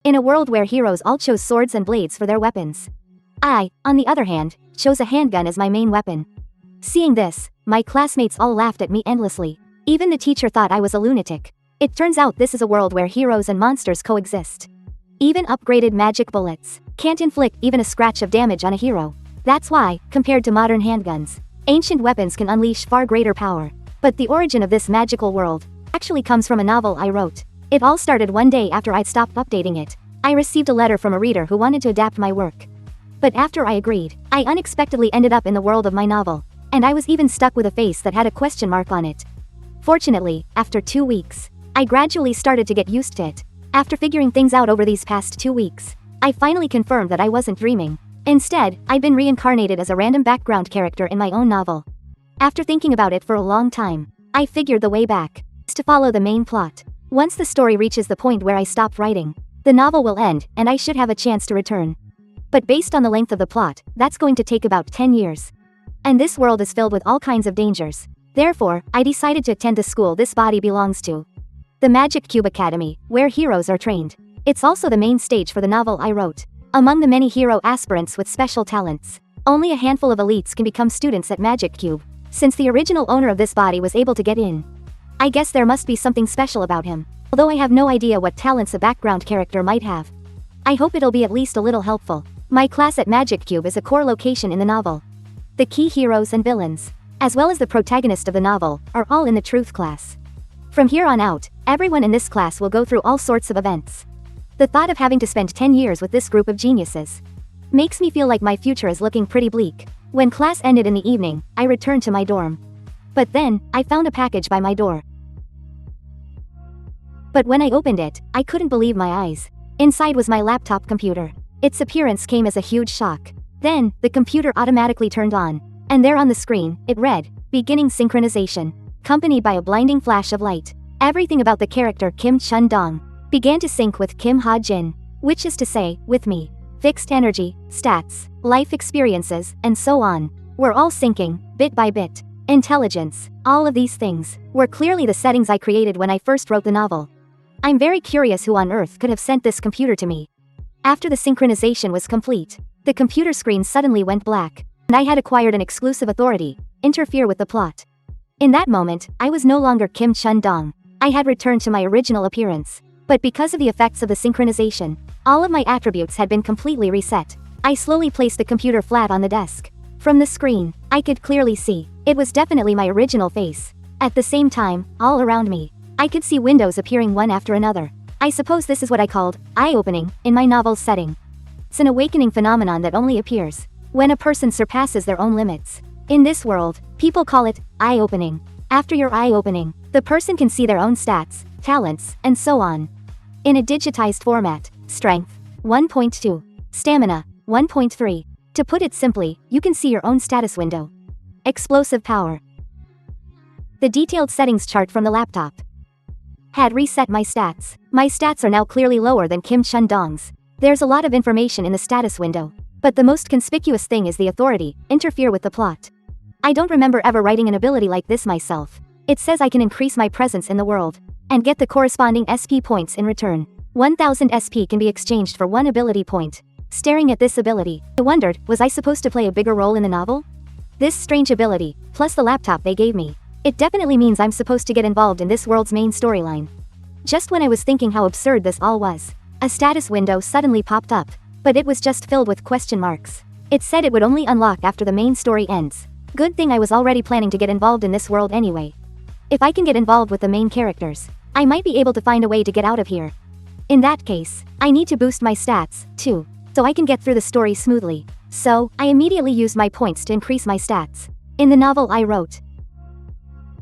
in a world where heroes all chose swords and blades for their weapons. I, on the other hand, chose a handgun as my main weapon. Seeing this, my classmates all laughed at me endlessly. Even the teacher thought I was a lunatic. It turns out this is a world where heroes and monsters coexist. Even upgraded magic bullets can't inflict even a scratch of damage on a hero. That's why, compared to modern handguns, ancient weapons can unleash far greater power. But the origin of this magical world actually comes from a novel I wrote. It all started one day after I'd stopped updating it. I received a letter from a reader who wanted to adapt my work. But after I agreed, I unexpectedly ended up in the world of my novel. And I was even stuck with a face that had a question mark on it. Fortunately, after 2 weeks, I gradually started to get used to it. After figuring things out over these past 2 weeks, I finally confirmed that I wasn't dreaming. Instead, I'd been reincarnated as a random background character in my own novel. After thinking about it for a long time, I figured the way back is to follow the main plot. Once the story reaches the point where I stop writing, the novel will end and I should have a chance to return. But based on the length of the plot, that's going to take about 10 years. And this world is filled with all kinds of dangers. Therefore, I decided to attend the school this body belongs to. The Magic Cube Academy, where heroes are trained. It's also the main stage for the novel I wrote. Among the many hero aspirants with special talents, only a handful of elites can become students at Magic Cube. Since the original owner of this body was able to get in, I guess there must be something special about him. Although I have no idea what talents a background character might have. I hope it'll be at least a little helpful. My class at Magic Cube is a core location in the novel. The key heroes and villains, as well as the protagonist of the novel, are all in the Truth class. From here on out, everyone in this class will go through all sorts of events. The thought of having to spend 10 years with this group of geniuses makes me feel like my future is looking pretty bleak. When class ended in the evening, I returned to my dorm. But then, I found a package by my door. But when I opened it, I couldn't believe my eyes. Inside was my laptop computer. Its appearance came as a huge shock. Then, the computer automatically turned on. And there on the screen, it read, "Beginning synchronization," accompanied by a blinding flash of light. Everything about the character Kim Chun-dong began to sync with Kim Ha-jin, which is to say, with me. Fixed energy, stats, life experiences, and so on, were all syncing, bit by bit. Intelligence, all of these things, were clearly the settings I created when I first wrote the novel. I'm very curious who on earth could have sent this computer to me. After the synchronization was complete, the computer screen suddenly went black, and I had acquired an exclusive authority, interfere with the plot. In that moment, I was no longer Kim Chun-dong. I had returned to my original appearance. But because of the effects of the synchronization, all of my attributes had been completely reset. I slowly placed the computer flat on the desk. From the screen, I could clearly see, it was definitely my original face. At the same time, all around me, I could see windows appearing one after another. I suppose this is what I called eye-opening in my novel's setting. It's an awakening phenomenon that only appears when a person surpasses their own limits. In this world, people call it eye-opening. After your eye-opening, the person can see their own stats, talents, and so on. In a digitized format, strength, 1.2, stamina, 1.3. To put it simply, you can see your own status window. Explosive power. The detailed settings chart from the laptop had reset my stats. My stats are now clearly lower than Kim Chun-dong's. There's a lot of information in the status window. But the most conspicuous thing is the authority, interfere with the plot. I don't remember ever writing an ability like this myself. It says I can increase my presence in the world and get the corresponding SP points in return. 1000 SP can be exchanged for 1 ability point. Staring at this ability, I wondered, was I supposed to play a bigger role in the novel? This strange ability, plus the laptop they gave me, it definitely means I'm supposed to get involved in this world's main storyline. Just when I was thinking how absurd this all was, a status window suddenly popped up, but it was just filled with question marks. It said it would only unlock after the main story ends. Good thing I was already planning to get involved in this world anyway. If I can get involved with the main characters, I might be able to find a way to get out of here. In that case, I need to boost my stats, too, so I can get through the story smoothly. So, I immediately used my points to increase my stats. In the novel I wrote,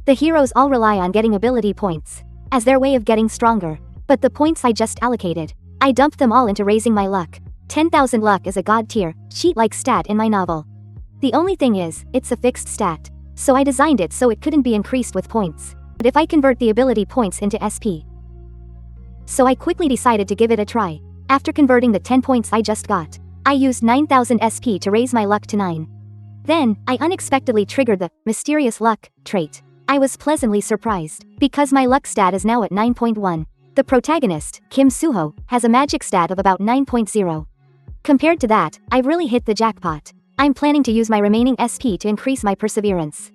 the heroes all rely on getting ability points as their way of getting stronger. But the points I just allocated, I dumped them all into raising my luck. 10,000 luck is a god tier, cheat-like stat in my novel. The only thing is, it's a fixed stat. So I designed it so it couldn't be increased with points. But if I convert the ability points into SP. So I quickly decided to give it a try. After converting the 10 points I just got, I used 9,000 SP to raise my luck to 9. Then, I unexpectedly triggered the mysterious luck trait. I was pleasantly surprised, because my luck stat is now at 9.1. The protagonist, Kim Suho, has a magic stat of about 9.0. Compared to that, I've really hit the jackpot. I'm planning to use my remaining SP to increase my perseverance.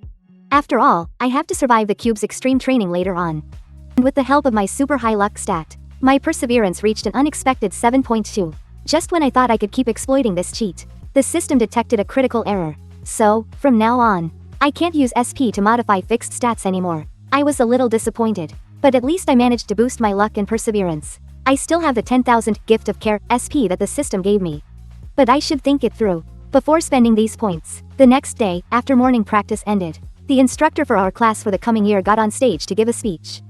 After all, I have to survive the cube's extreme training later on. And with the help of my super high luck stat, my perseverance reached an unexpected 7.2. Just when I thought I could keep exploiting this cheat, the system detected a critical error. So, from now on, I can't use SP to modify fixed stats anymore. I was a little disappointed, but at least I managed to boost my luck and perseverance. I still have the 10,000 gift of care SP that the system gave me. But I should think it through before spending these points. The next day, after morning practice ended, the instructor for our class for the coming year got on stage to give a speech.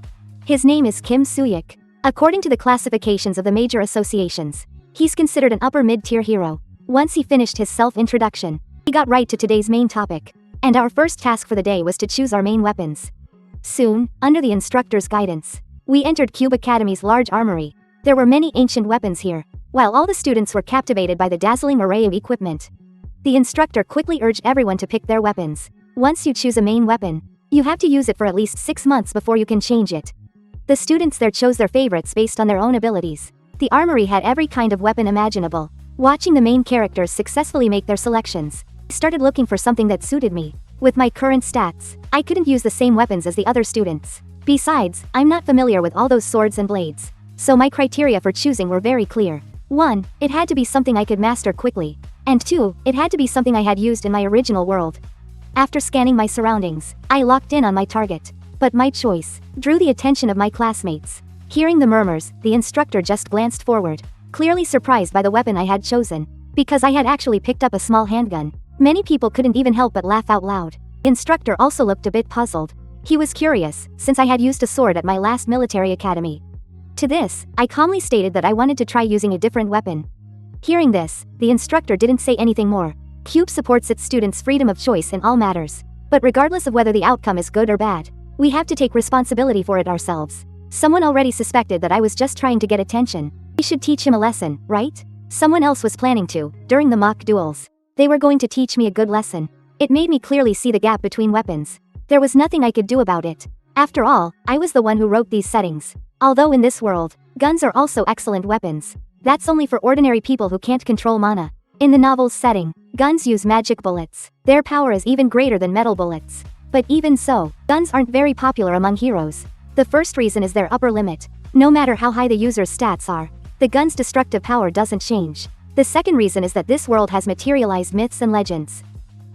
His name is Kim Suyik. According to the classifications of the major associations, he's considered an upper mid-tier hero. Once he finished his self-introduction, he got right to today's main topic. And our first task for the day was to choose our main weapons. Soon, under the instructor's guidance, we entered Cube Academy's large armory. There were many ancient weapons here, while all the students were captivated by the dazzling array of equipment. The instructor quickly urged everyone to pick their weapons. Once you choose a main weapon, you have to use it for at least 6 months before you can change it. The students there chose their favorites based on their own abilities. The armory had every kind of weapon imaginable. Watching the main characters successfully make their selections, I started looking for something that suited me. With my current stats, I couldn't use the same weapons as the other students. Besides, I'm not familiar with all those swords and blades. So my criteria for choosing were very clear. 1. It had to be something I could master quickly. And 2. It had to be something I had used in my original world. After scanning my surroundings, I locked in on my target. But my choice drew the attention of my classmates. Hearing the murmurs, the instructor just glanced forward, clearly surprised by the weapon I had chosen. Because I had actually picked up a small handgun, many people couldn't even help but laugh out loud. The instructor also looked a bit puzzled. He was curious, since I had used a sword at my last military academy. To this, I calmly stated that I wanted to try using a different weapon. Hearing this, the instructor didn't say anything more. Cube supports its students' freedom of choice in all matters. But regardless of whether the outcome is good or bad, we have to take responsibility for it ourselves. Someone already suspected that I was just trying to get attention. We should teach him a lesson, right? Someone else was planning to, during the mock duels. They were going to teach me a good lesson. It made me clearly see the gap between weapons. There was nothing I could do about it. After all, I was the one who wrote these settings. Although in this world, guns are also excellent weapons. That's only for ordinary people who can't control mana. In the novel's setting, guns use magic bullets. Their power is even greater than metal bullets. But even so, guns aren't very popular among heroes. The first reason is their upper limit. No matter how high the user's stats are, the gun's destructive power doesn't change. The second reason is that this world has materialized myths and legends.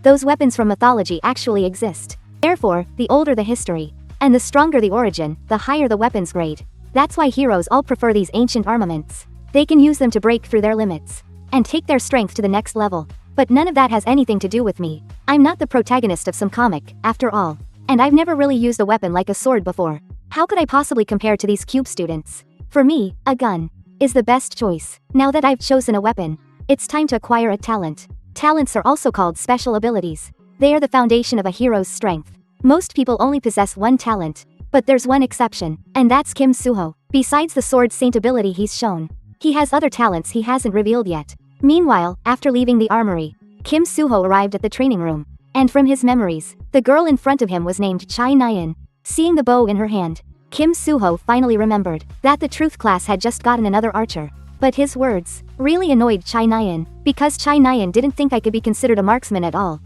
Those weapons from mythology actually exist. Therefore, the older the history, and the stronger the origin, the higher the weapon's grade. That's why heroes all prefer these ancient armaments. They can use them to break through their limits and take their strength to the next level. But none of that has anything to do with me. I'm not the protagonist of some comic, after all. And I've never really used a weapon like a sword before. How could I possibly compare to these cube students? For me, a gun is the best choice. Now that I've chosen a weapon, it's time to acquire a talent. Talents are also called special abilities. They are the foundation of a hero's strength. Most people only possess one talent. But there's one exception, and that's Kim Suho. Besides the sword saint ability he's shown, he has other talents he hasn't revealed yet. Meanwhile, after leaving the armory, Kim Suho arrived at the training room. And from his memories, the girl in front of him was named Chai Nyan. Seeing the bow in her hand, Kim Suho finally remembered that the truth class had just gotten another archer. But his words really annoyed Chai Nyan, because Chai Nyan didn't think I could be considered a marksman at all.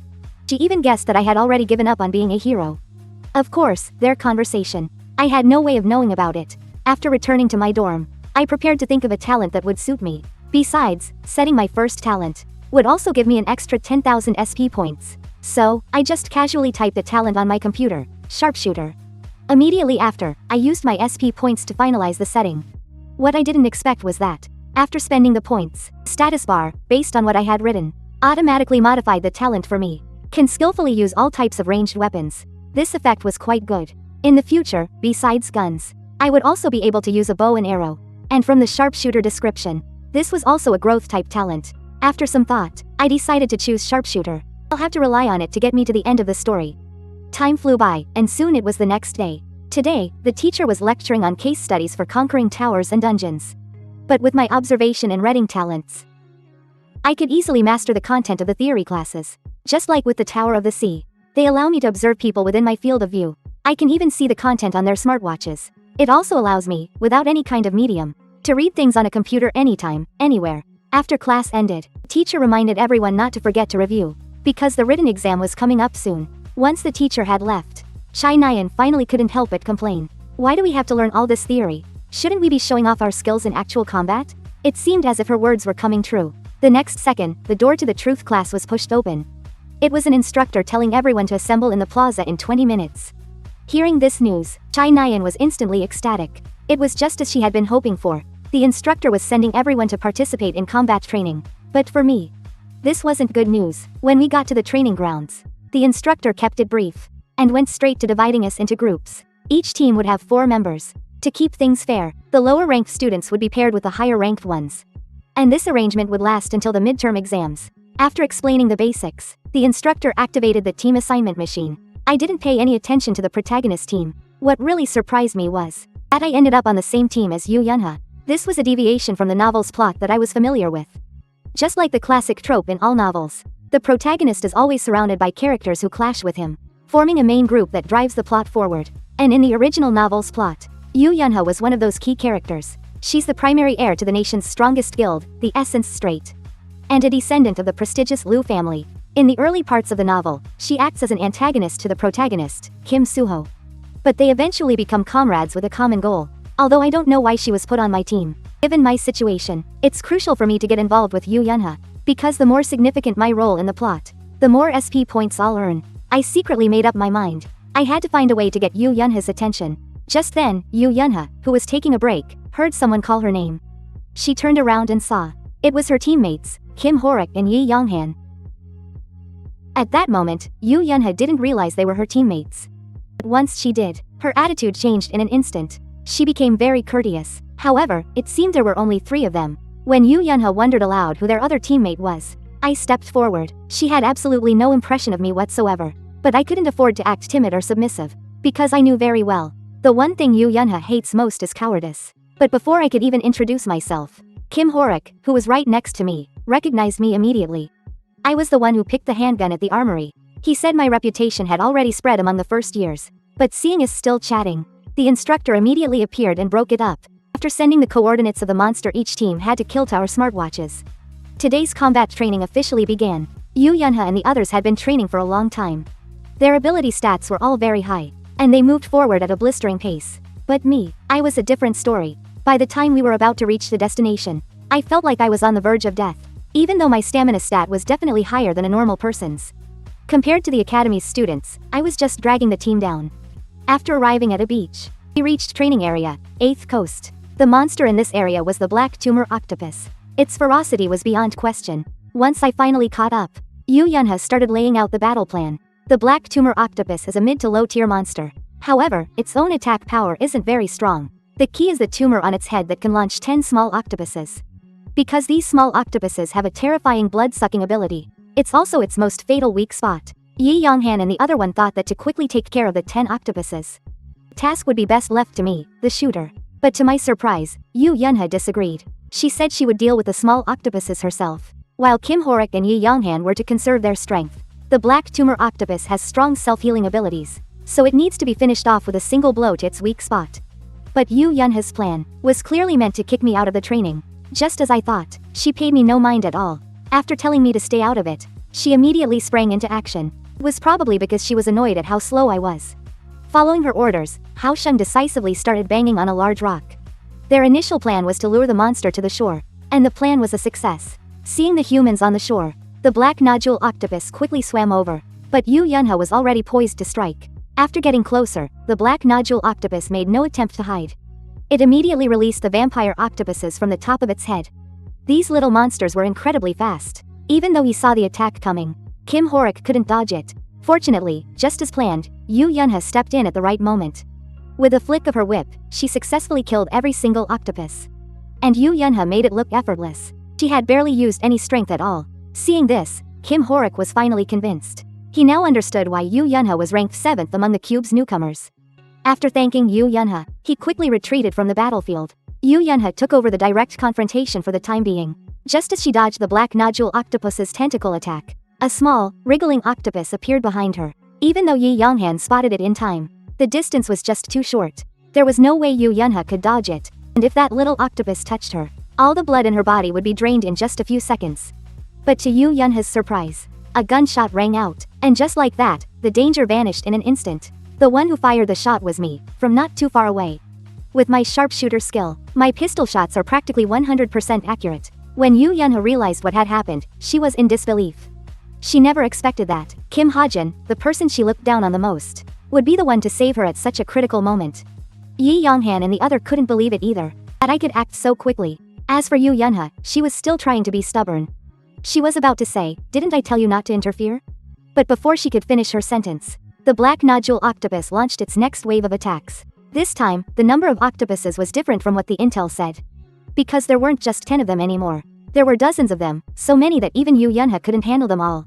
She even guessed that I had already given up on being a hero. Of course, their conversation. I had no way of knowing about it. After returning to my dorm, I prepared to think of a talent that would suit me. Besides, setting my first talent would also give me an extra 10,000 SP points. So, I just casually typed the talent on my computer, Sharpshooter. Immediately after, I used my SP points to finalize the setting. What I didn't expect was that, after spending the points, status bar, based on what I had written, automatically modified the talent for me. Can skillfully use all types of ranged weapons. This effect was quite good. In the future, besides guns, I would also be able to use a bow and arrow. And from the Sharpshooter description, this was also a growth type talent. After some thought, I decided to choose Sharpshooter. I'll have to rely on it to get me to the end of the story. Time flew by, and soon it was the next day. Today, the teacher was lecturing on case studies for conquering towers and dungeons. But with my observation and reading talents, I could easily master the content of the theory classes. Just like with the Tower of the Sea, they allow me to observe people within my field of view. I can even see the content on their smartwatches. It also allows me, without any kind of medium, to read things on a computer anytime, anywhere. After class ended, teacher reminded everyone not to forget to review, because the written exam was coming up soon. Once the teacher had left, Xianxia finally couldn't help but complain. Why do we have to learn all this theory? Shouldn't we be showing off our skills in actual combat? It seemed as if her words were coming true. The next second, the door to the truth class was pushed open. It was an instructor telling everyone to assemble in the plaza in 20 minutes. Hearing this news, Xianxia was instantly ecstatic. It was just as she had been hoping for. The instructor was sending everyone to participate in combat training. But for me, this wasn't good news. When we got to the training grounds, the instructor kept it brief and went straight to dividing us into groups. Each team would have 4 members. To keep things fair, the lower-ranked students would be paired with the higher-ranked ones. And this arrangement would last until the midterm exams. After explaining the basics, the instructor activated the team assignment machine. I didn't pay any attention to the protagonist team. What really surprised me was that I ended up on the same team as Xianxia. This was a deviation from the novel's plot that I was familiar with. Just like the classic trope in all novels, the protagonist is always surrounded by characters who clash with him, forming a main group that drives the plot forward. And in the original novel's plot, Xianxia was one of those key characters. She's the primary heir to the nation's strongest guild, the Essence Strait, and a descendant of the prestigious Liu family. In the early parts of the novel, she acts as an antagonist to the protagonist, Kim Suho. But they eventually become comrades with a common goal. Although I don't know why she was put on my team. Given my situation, it's crucial for me to get involved with Xianxia, because the more significant my role in the plot, the more SP points I'll earn. I secretly made up my mind. I had to find a way to get Xianxia's attention. Just then, Xianxia, who was taking a break, heard someone call her name. She turned around and saw. It was her teammates, Kim Horik and Yi Yonghan. At that moment, Xianxia didn't realize they were her teammates. But once she did, her attitude changed in an instant. She became very courteous. However, it seemed there were only 3 of them. When Xianxia wondered aloud who their other teammate was, I stepped forward. She had absolutely no impression of me whatsoever. But I couldn't afford to act timid or submissive, because I knew very well, the one thing Xianxia hates most is cowardice. But before I could even introduce myself, Kim Horik, who was right next to me, recognized me immediately. I was the one who picked the handgun at the armory. He said my reputation had already spread among the first years. But seeing us still chatting, the instructor immediately appeared and broke it up. After sending the coordinates of the monster each team had to kill to our smartwatches. Today's combat training officially began. Xianxia and the others had been training for a long time. Their ability stats were all very high, and they moved forward at a blistering pace. But me, I was a different story. By the time we were about to reach the destination, I felt like I was on the verge of death, even though my stamina stat was definitely higher than a normal person's. Compared to the academy's students, I was just dragging the team down. After arriving at a beach, we reached training area, 8th Coast. The monster in this area was the black tumor octopus. Its ferocity was beyond question. Once I finally caught up, Xianxia started laying out the battle plan. The black tumor octopus is a mid to low tier monster. However, its own attack power isn't very strong. The key is the tumor on its head that can launch 10 small octopuses. Because these small octopuses have a terrifying blood-sucking ability, it's also its most fatal weak spot. Yi Yonghan and the other one thought that to quickly take care of the 10 octopuses, the task would be best left to me, the shooter. But to my surprise, Xianxia disagreed. She said she would deal with the small octopuses herself. While Kim Horik and Yi Yonghan were to conserve their strength, the black tumor octopus has strong self-healing abilities, so it needs to be finished off with a single blow to its weak spot. But Xianxia's plan was clearly meant to kick me out of the training. Just as I thought, she paid me no mind at all. After telling me to stay out of it, she immediately sprang into action. It was probably because she was annoyed at how slow I was. Following her orders, Hao Sheng decisively started banging on a large rock. Their initial plan was to lure the monster to the shore, and the plan was a success. Seeing the humans on the shore, the black nodule octopus quickly swam over, but Xianxia was already poised to strike. After getting closer, the black nodule octopus made no attempt to hide. It immediately released the vampire octopuses from the top of its head. These little monsters were incredibly fast. Even though he saw the attack coming, Kim Horik couldn't dodge it. Fortunately, just as planned, Xianxia stepped in at the right moment. With a flick of her whip, she successfully killed every single octopus. And Xianxia made it look effortless. She had barely used any strength at all. Seeing this, Kim Horik was finally convinced. He now understood why Xianxia was ranked 7th among the cube's newcomers. After thanking Xianxia, he quickly retreated from the battlefield. Xianxia took over the direct confrontation for the time being. Just as she dodged the black nodule octopus's tentacle attack, a small, wriggling octopus appeared behind her. Even though Yi Yonghan spotted it in time, the distance was just too short. There was no way Yu Yunha could dodge it, and if that little octopus touched her, all the blood in her body would be drained in just a few seconds. But to Yu Yunha's surprise, a gunshot rang out, and just like that, the danger vanished in an instant. The one who fired the shot was me, from not too far away. With my sharpshooter skill, my pistol shots are practically 100% accurate. When Yu Yunha realized what had happened, she was in disbelief. She never expected that Kim Ha-jin, the person she looked down on the most, would be the one to save her at such a critical moment. Yi Yonghan and the other couldn't believe it either, that I could act so quickly. As for Yu Yunha, she was still trying to be stubborn. She was about to say, "Didn't I tell you not to interfere?" But before she could finish her sentence, the black nodule octopus launched its next wave of attacks. This time, the number of octopuses was different from what the intel said. Because there weren't just 10 of them anymore. There were dozens of them, so many that even Yu Yunha couldn't handle them all.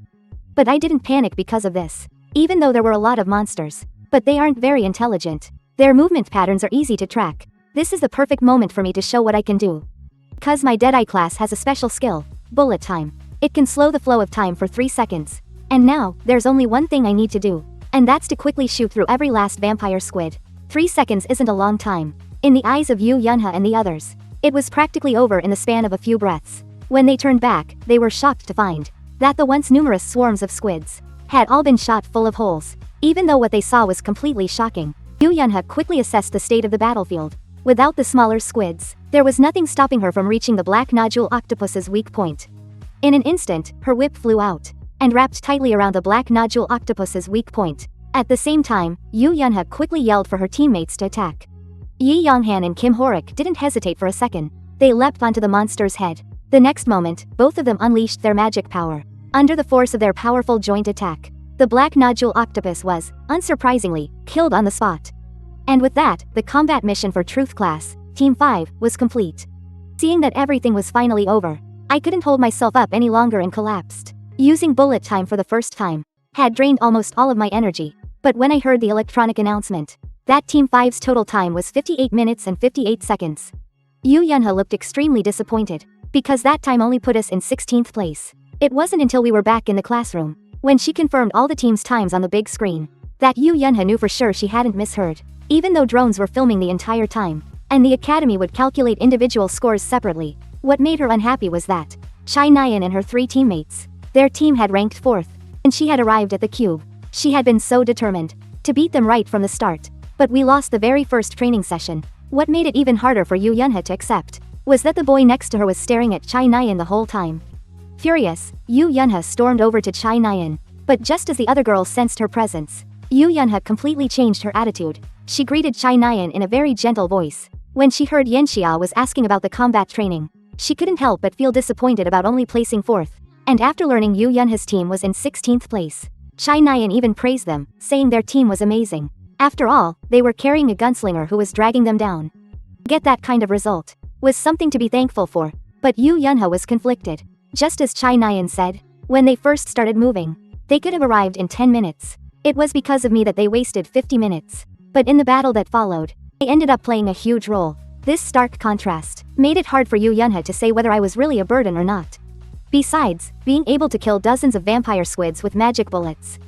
But I didn't panic because of this. Even though there were a lot of monsters. But they aren't very intelligent. Their movement patterns are easy to track. This is the perfect moment for me to show what I can do. Because my Deadeye class has a special skill, bullet time. It can slow the flow of time for 3 seconds. And now, there's only one thing I need to do. And that's to quickly shoot through every last vampire squid. 3 seconds isn't a long time. In the eyes of Yu Yunha and the others, it was practically over in the span of a few breaths. When they turned back, they were shocked to find that the once numerous swarms of squids had all been shot full of holes. Even though what they saw was completely shocking, Yu Yunha quickly assessed the state of the battlefield. Without the smaller squids, there was nothing stopping her from reaching the black nodule octopus's weak point. In an instant, her whip flew out and wrapped tightly around the black nodule octopus's weak point. At the same time, Yu Yunha quickly yelled for her teammates to attack. Yi Yonghan and Kim Horik didn't hesitate for a second. They leapt onto the monster's head. The next moment, both of them unleashed their magic power. Under the force of their powerful joint attack, the black nodule octopus was, unsurprisingly, killed on the spot. And with that, the combat mission for Truth Class, Team 5, was complete. Seeing that everything was finally over, I couldn't hold myself up any longer and collapsed. Using bullet time for the first time had drained almost all of my energy. But when I heard the electronic announcement that Team 5's total time was 58 minutes and 58 seconds, Yu Yunha looked extremely disappointed, because that time only put us in 16th place. It wasn't until we were back in the classroom, when she confirmed all the team's times on the big screen, that Yu Yunha knew for sure she hadn't misheard. Even though drones were filming the entire time, and the academy would calculate individual scores separately, what made her unhappy was that Chai Nyan and her 3 teammates, their team had ranked 4th, and she had arrived at the cube. She had been so determined to beat them right from the start. But we lost the very first training session. What made it even harder for Yu Yunha to accept was that the boy next to her was staring at Chai Nyan the whole time. Furious, Yu Yunha stormed over to Chai Nyan, but just as the other girl sensed her presence, Yu Yunha completely changed her attitude. She greeted Chai Nyan in a very gentle voice. When she heard Xianxia was asking about the combat training, she couldn't help but feel disappointed about only placing 4th. And after learning Yu Yunha's team was in 16th place, Chai Nyan even praised them, saying their team was amazing. After all, they were carrying a gunslinger who was dragging them down. Get that kind of result was something to be thankful for, but Yu Yunha was conflicted. Just as Chai Nyan said, when they first started moving, they could have arrived in 10 minutes. It was because of me that they wasted 50 minutes. But in the battle that followed, I ended up playing a huge role. This stark contrast made it hard for Yu Yunha to say whether I was really a burden or not. Besides, being able to kill dozens of vampire squids with magic bullets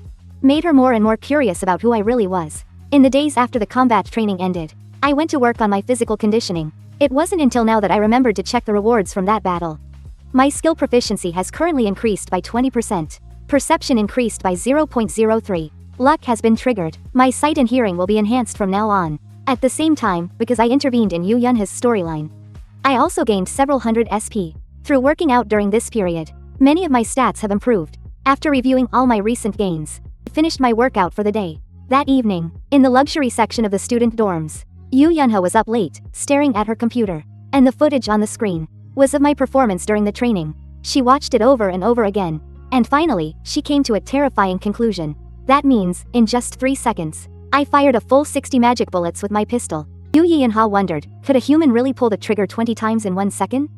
made her more and more curious about who I really was. In the days after the combat training ended, I went to work on my physical conditioning. It wasn't until now that I remembered to check the rewards from that battle. My skill proficiency has currently increased by 20%. Perception increased by 0.03. Luck has been triggered. My sight and hearing will be enhanced from now on. At the same time, because I intervened in Yu Yunha's storyline, I also gained several hundred SP. Through working out during this period, many of my stats have improved. After reviewing all my recent gains, I finished my workout for the day. That evening, in the luxury section of the student dorms, Yu Yunha was up late, staring at her computer, and the footage on the screen was of my performance during the training. She watched it over and over again, and finally, she came to a terrifying conclusion. That means, in just 3 seconds, I fired a full 60 magic bullets with my pistol. Yu Yunha wondered, could a human really pull the trigger 20 times in 1 second?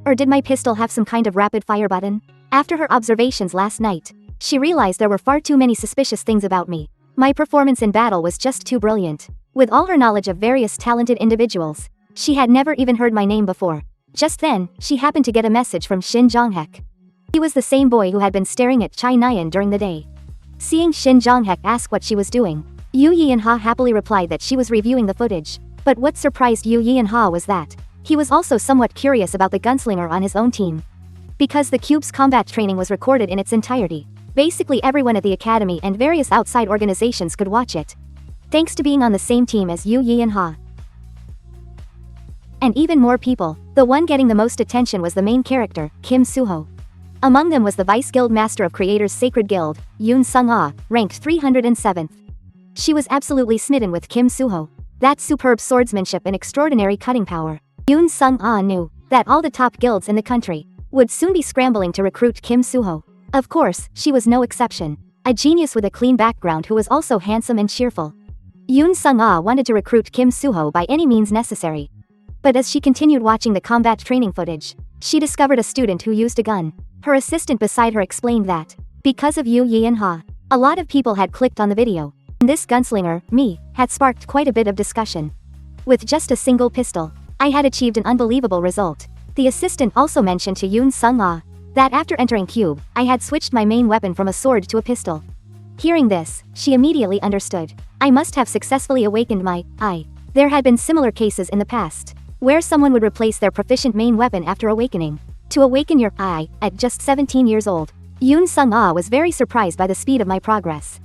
Or did my pistol have some kind of rapid fire button? After her observations last night, she realized there were far too many suspicious things about me. My performance in battle was just too brilliant. With all her knowledge of various talented individuals, she had never even heard my name before. Just then, she happened to get a message from Shin Jonghek. He was the same boy who had been staring at Chai Nyan during the day. Seeing Shin Jonghek ask what she was doing, Yu Yunha happily replied that she was reviewing the footage. But what surprised Yu Yianha was that he was also somewhat curious about the gunslinger on his own team. Because the cube's combat training was recorded in its entirety, basically everyone at the academy and various outside organizations could watch it. Thanks to being on the same team as Yu Yianha. And even more people, the one getting the most attention was the main character, Kim Suho. Among them was the Vice Guild Master of Creators Sacred Guild, Yoon Sung-ah, ranked 307th. She was absolutely smitten with Kim Suho. That superb swordsmanship and extraordinary cutting power. Yoon Sung-ah knew that all the top guilds in the country would soon be scrambling to recruit Kim Suho. Of course, she was no exception. A genius with a clean background who was also handsome and cheerful. Yoon Sung-ah wanted to recruit Kim Suho by any means necessary. But as she continued watching the combat training footage, she discovered a student who used a gun. Her assistant beside her explained that, because of Yu Yianha, a lot of people had clicked on the video. This gunslinger, me, had sparked quite a bit of discussion. With just a single pistol, I had achieved an unbelievable result. The assistant also mentioned to Yoon Sung-ah that after entering Cube, I had switched my main weapon from a sword to a pistol. Hearing this, she immediately understood. I must have successfully awakened my I. There had been similar cases in the past, where someone would replace their proficient main weapon after awakening. To awaken your I, at just 17 years old, Yoon Sung-ah was very surprised by the speed of my progress.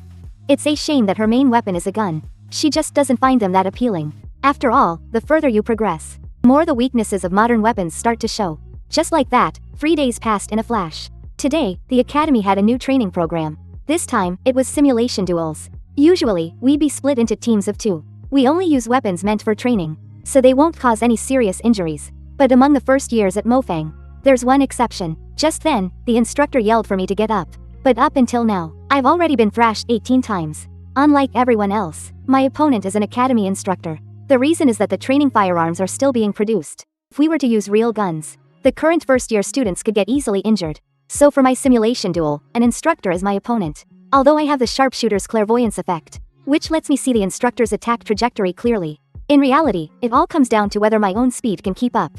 It's a shame that her main weapon is a gun. She just doesn't find them that appealing. After all, the further you progress, more the weaknesses of modern weapons start to show. Just like that, 3 days passed in a flash. Today, the academy had a new training program. This time, it was simulation duels. Usually, we'd be split into teams of 2. We only use weapons meant for training, so they won't cause any serious injuries. But among the first years at Mofang, there's one exception. Just then, the instructor yelled for me to get up. But up until now, I've already been thrashed 18 times. Unlike everyone else, my opponent is an academy instructor. The reason is that the training firearms are still being produced. If we were to use real guns, the current first-year students could get easily injured. So for my simulation duel, an instructor is my opponent. Although I have the Sharpshooter's clairvoyance effect, which lets me see the instructor's attack trajectory clearly. In reality, it all comes down to whether my own speed can keep up.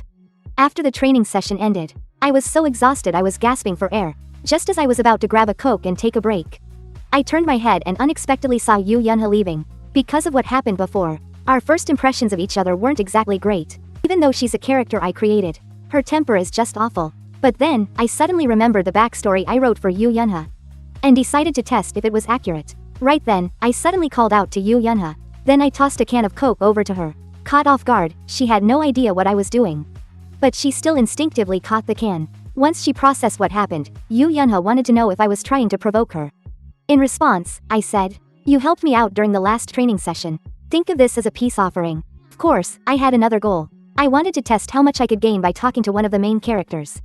After the training session ended, I was so exhausted I was gasping for air. Just as I was about to grab a Coke and take a break, I turned my head and unexpectedly saw Yu Yianha leaving. Because of what happened before, our first impressions of each other weren't exactly great. Even though she's a character I created, her temper is just awful. But then, I suddenly remembered the backstory I wrote for Yu Yianha, and decided to test if it was accurate. Right then, I suddenly called out to Yu Yianha. Then I tossed a can of Coke over to her. Caught off guard, she had no idea what I was doing. But she still instinctively caught the can. Once she processed what happened, Yu Yianha wanted to know if I was trying to provoke her. In response, I said, "You helped me out during the last training session. Think of this as a peace offering." Of course, I had another goal. I wanted to test how much I could gain by talking to one of the main characters.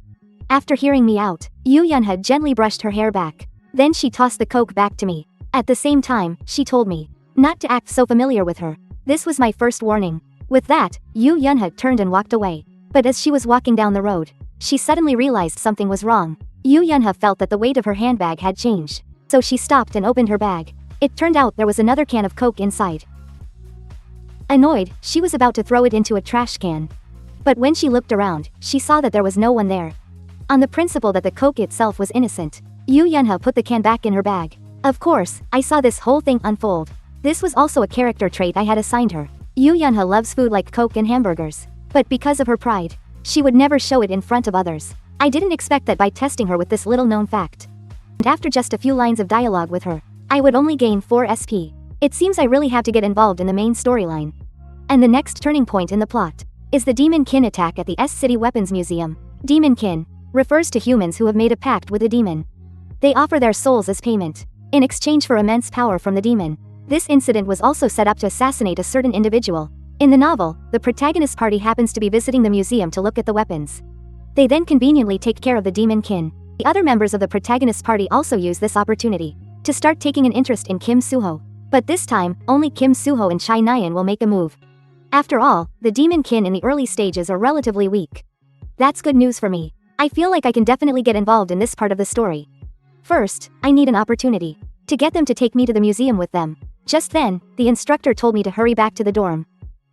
After hearing me out, Yu Yianha gently brushed her hair back. Then she tossed the Coke back to me. At the same time, she told me not to act so familiar with her. This was my first warning. With that, Yu Yianha turned and walked away. But as she was walking down the road, she suddenly realized something was wrong. Yu Yianha felt that the weight of her handbag had changed. So she stopped and opened her bag. It turned out there was another can of Coke inside. Annoyed, she was about to throw it into a trash can. But when she looked around, she saw that there was no one there. On the principle that the Coke itself was innocent, Yu Yianha put the can back in her bag. Of course, I saw this whole thing unfold. This was also a character trait I had assigned her. Yu Yianha loves food like Coke and hamburgers. But because of her pride, she would never show it in front of others. I didn't expect that by testing her with this little-known fact. And after just a few lines of dialogue with her, I would only gain 4 SP. It seems I really have to get involved in the main storyline. And the next turning point in the plot is the Demon Kin attack at the S-City Weapons Museum. Demon Kin refers to humans who have made a pact with a demon. They offer their souls as payment, in exchange for immense power from the demon. This incident was also set up to assassinate a certain individual. In the novel, the protagonist party happens to be visiting the museum to look at the weapons. They then conveniently take care of the Demon Kin. The other members of the protagonist party also use this opportunity to start taking an interest in Kim Suho. But this time, only Kim Suho and Chai Nyan will make a move. After all, the Demon Kin in the early stages are relatively weak. That's good news for me. I feel like I can definitely get involved in this part of the story. First, I need an opportunity to get them to take me to the museum with them. Just then, the instructor told me to hurry back to the dorm.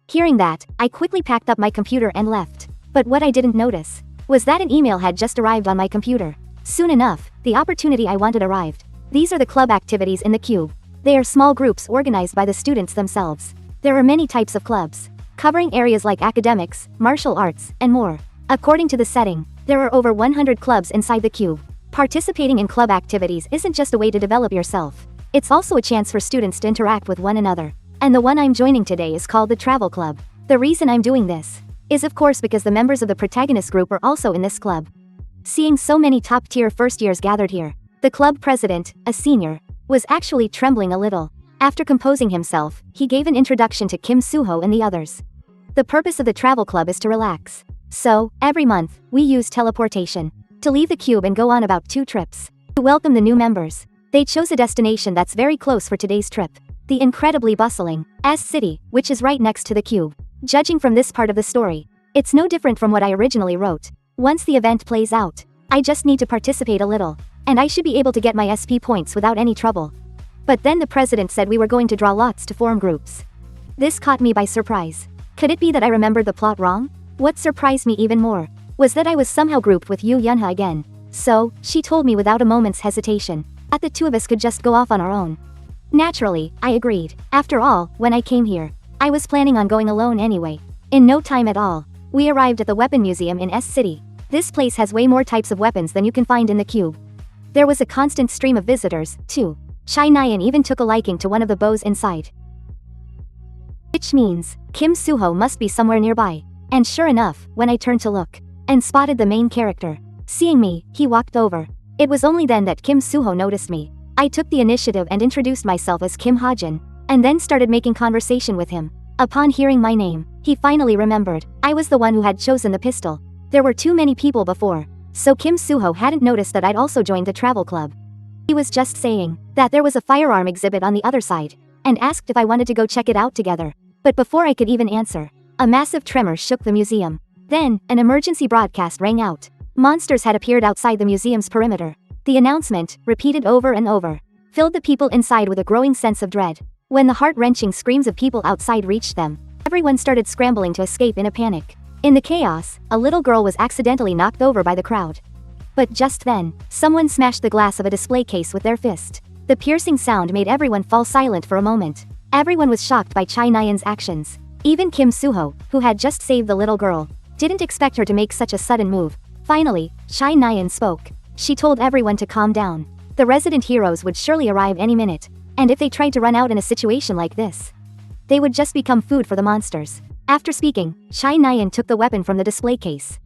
Hearing that, I quickly packed up my computer and left. But what I didn't notice was that an email had just arrived on my computer. Soon enough, the opportunity I wanted arrived. These are the club activities in the Cube. They are small groups organized by the students themselves. There are many types of clubs. covering areas like academics, martial arts, and more. According to the setting, there are over 100 clubs inside the cube. Participating in club activities isn't just a way to develop yourself. It's also a chance for students to interact with one another. And the one I'm joining today is called the Travel Club. The reason I'm doing this is of course because the members of the protagonist group are also in this club. Seeing so many top-tier first years gathered here, the club president, a senior, was actually trembling a little. After composing himself, he gave an introduction to Kim Suho and the others. The purpose of the travel club is to relax. So, every month, we use teleportation to leave the cube and go on about 2 trips. To welcome the new members, they chose a destination that's very close for today's trip. The incredibly bustling S City, which is right next to the cube. Judging from this part of the story, it's no different from what I originally wrote. Once the event plays out, I just need to participate a little, and I should be able to get my SP points without any trouble. But then the president said we were going to draw lots to form groups. This caught me by surprise. Could it be that I remembered the plot wrong? What surprised me even more was that I was somehow grouped with Yu Yunha again. So, she told me without a moment's hesitation that the 2 of us could just go off on our own. Naturally, I agreed. After all, when I came here, I was planning on going alone anyway. In no time at all, we arrived at the Weapon Museum in S City. This place has way more types of weapons than you can find in the cube. There was a constant stream of visitors, too. Chai Nyan even took a liking to one of the bows inside. Which means, Kim Suho must be somewhere nearby. And sure enough, when I turned to look, and spotted the main character. Seeing me, he walked over. It was only then that Kim Suho noticed me. I took the initiative and introduced myself as Kim Hajin, and then started making conversation with him. Upon hearing my name, he finally remembered. I was the one who had chosen the pistol. There were too many people before, so Kim Suho hadn't noticed that I'd also joined the travel club. He was just saying that there was a firearm exhibit on the other side, and asked if I wanted to go check it out together. But before I could even answer, a massive tremor shook the museum. Then, an emergency broadcast rang out. Monsters had appeared outside the museum's perimeter. The announcement, repeated over and over, filled the people inside with a growing sense of dread. When the heart-wrenching screams of people outside reached them, everyone started scrambling to escape in a panic. In the chaos, a little girl was accidentally knocked over by the crowd. But just then, someone smashed the glass of a display case with their fist. The piercing sound made everyone fall silent for a moment. Everyone was shocked by Chai Nyan's actions. Even Kim Suho, who had just saved the little girl, didn't expect her to make such a sudden move. Finally, Chai Nyan spoke. She told everyone to calm down. The resident heroes would surely arrive any minute, and if they tried to run out in a situation like this, they would just become food for the monsters. After speaking, Chai Nyan took the weapon from the display case.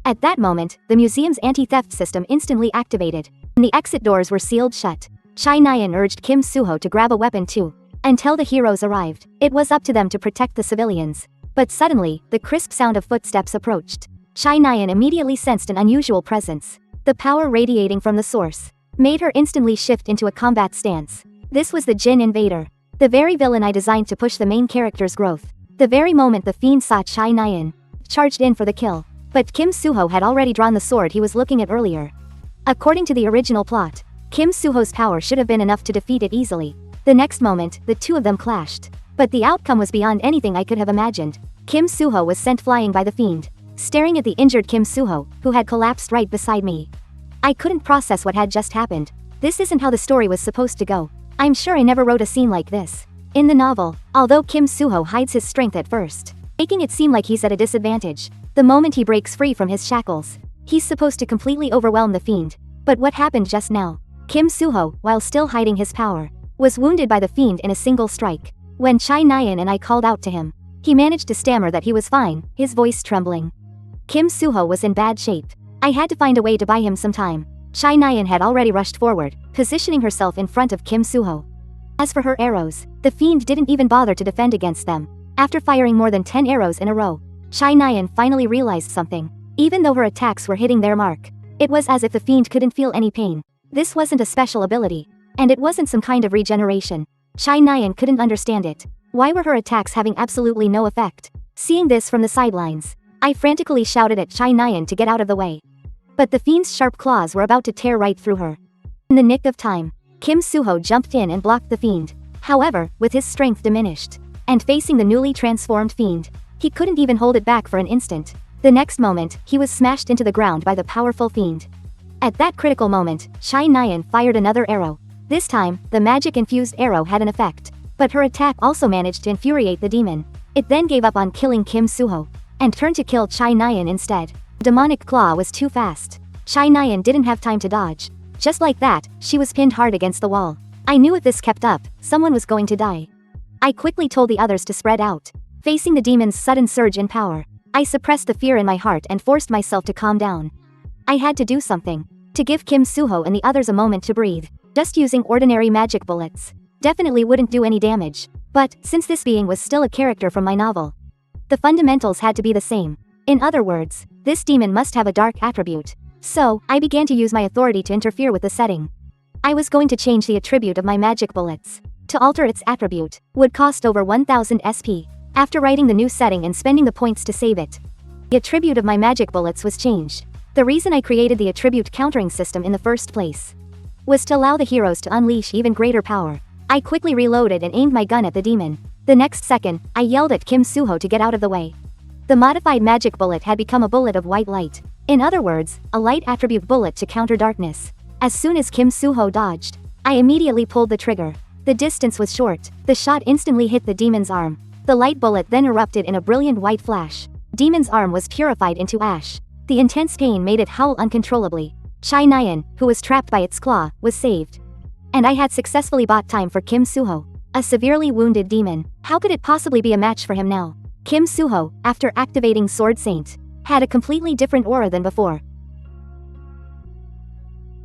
At that moment, the museum's anti-theft system instantly activated, and the exit doors were sealed shut. Chai Nyan urged Kim Suho to grab a weapon too. Until the heroes arrived, it was up to them to protect the civilians. But suddenly, the crisp sound of footsteps approached. Chai Nyan immediately sensed an unusual presence. The power radiating from the source made her instantly shift into a combat stance. This was the Jin Invader, the very villain I designed to push the main character's growth. The very moment the fiend saw Chai Nyan, charged in for the kill. But Kim Suho had already drawn the sword he was looking at earlier. According to the original plot, Kim Suho's power should have been enough to defeat it easily. The next moment, the 2 of them clashed. But the outcome was beyond anything I could have imagined. Kim Suho was sent flying by the fiend, staring at the injured Kim Suho, who had collapsed right beside me. I couldn't process what had just happened. This isn't how the story was supposed to go. I'm sure I never wrote a scene like this. In the novel, although Kim Suho hides his strength at first, making it seem like he's at a disadvantage, the moment he breaks free from his shackles, he's supposed to completely overwhelm the fiend. But what happened just now? Kim Suho, while still hiding his power, was wounded by the fiend in a single strike. When Chai Nyan and I called out to him, he managed to stammer that he was fine, his voice trembling. Kim Suho was in bad shape. I had to find a way to buy him some time. Chai Nyan had already rushed forward, positioning herself in front of Kim Suho. As for her arrows, the fiend didn't even bother to defend against them. After firing more than 10 arrows in a row, Chai Nyan finally realized something. Even though her attacks were hitting their mark, it was as if the fiend couldn't feel any pain. This wasn't a special ability, and it wasn't some kind of regeneration. Chai Nyan couldn't understand it. Why were her attacks having absolutely no effect? Seeing this from the sidelines, I frantically shouted at Chai Nyan to get out of the way. But the fiend's sharp claws were about to tear right through her. In the nick of time, Kim Suho jumped in and blocked the fiend. However, with his strength diminished, and facing the newly transformed fiend, he couldn't even hold it back for an instant. The next moment, he was smashed into the ground by the powerful fiend. At that critical moment, Chai Nyan fired another arrow. This time, the magic-infused arrow had an effect, but her attack also managed to infuriate the demon. It then gave up on killing Kim Suho and turned to kill Chai Nyan instead. Demonic Claw was too fast. Chai Nyan didn't have time to dodge. Just like that, she was pinned hard against the wall. I knew if this kept up, someone was going to die. I quickly told the others to spread out. Facing the demon's sudden surge in power, I suppressed the fear in my heart and forced myself to calm down. I had to do something to give Kim Suho and the others a moment to breathe. Just using ordinary magic bullets definitely wouldn't do any damage. But, since this being was still a character from my novel, the fundamentals had to be the same. In other words, this demon must have a dark attribute. So, I began to use my authority to interfere with the setting. I was going to change the attribute of my magic bullets. To alter its attribute would cost over 1000 SP. After writing the new setting and spending the points to save it, the attribute of my magic bullets was changed. The reason I created the attribute countering system in the first place was to allow the heroes to unleash even greater power. I quickly reloaded and aimed my gun at the demon. The next second, I yelled at Kim Suho to get out of the way. The modified magic bullet had become a bullet of white light. In other words, a light attribute bullet to counter darkness. As soon as Kim Suho dodged, I immediately pulled the trigger. The distance was short. The shot instantly hit the demon's arm. The light bullet then erupted in a brilliant white flash. Demon's arm was purified into ash. The intense pain made it howl uncontrollably. Chai Nyan, who was trapped by its claw, was saved. And I had successfully bought time for Kim Suho, a severely wounded demon. How could it possibly be a match for him now? Kim Suho, after activating Sword Saint, had a completely different aura than before.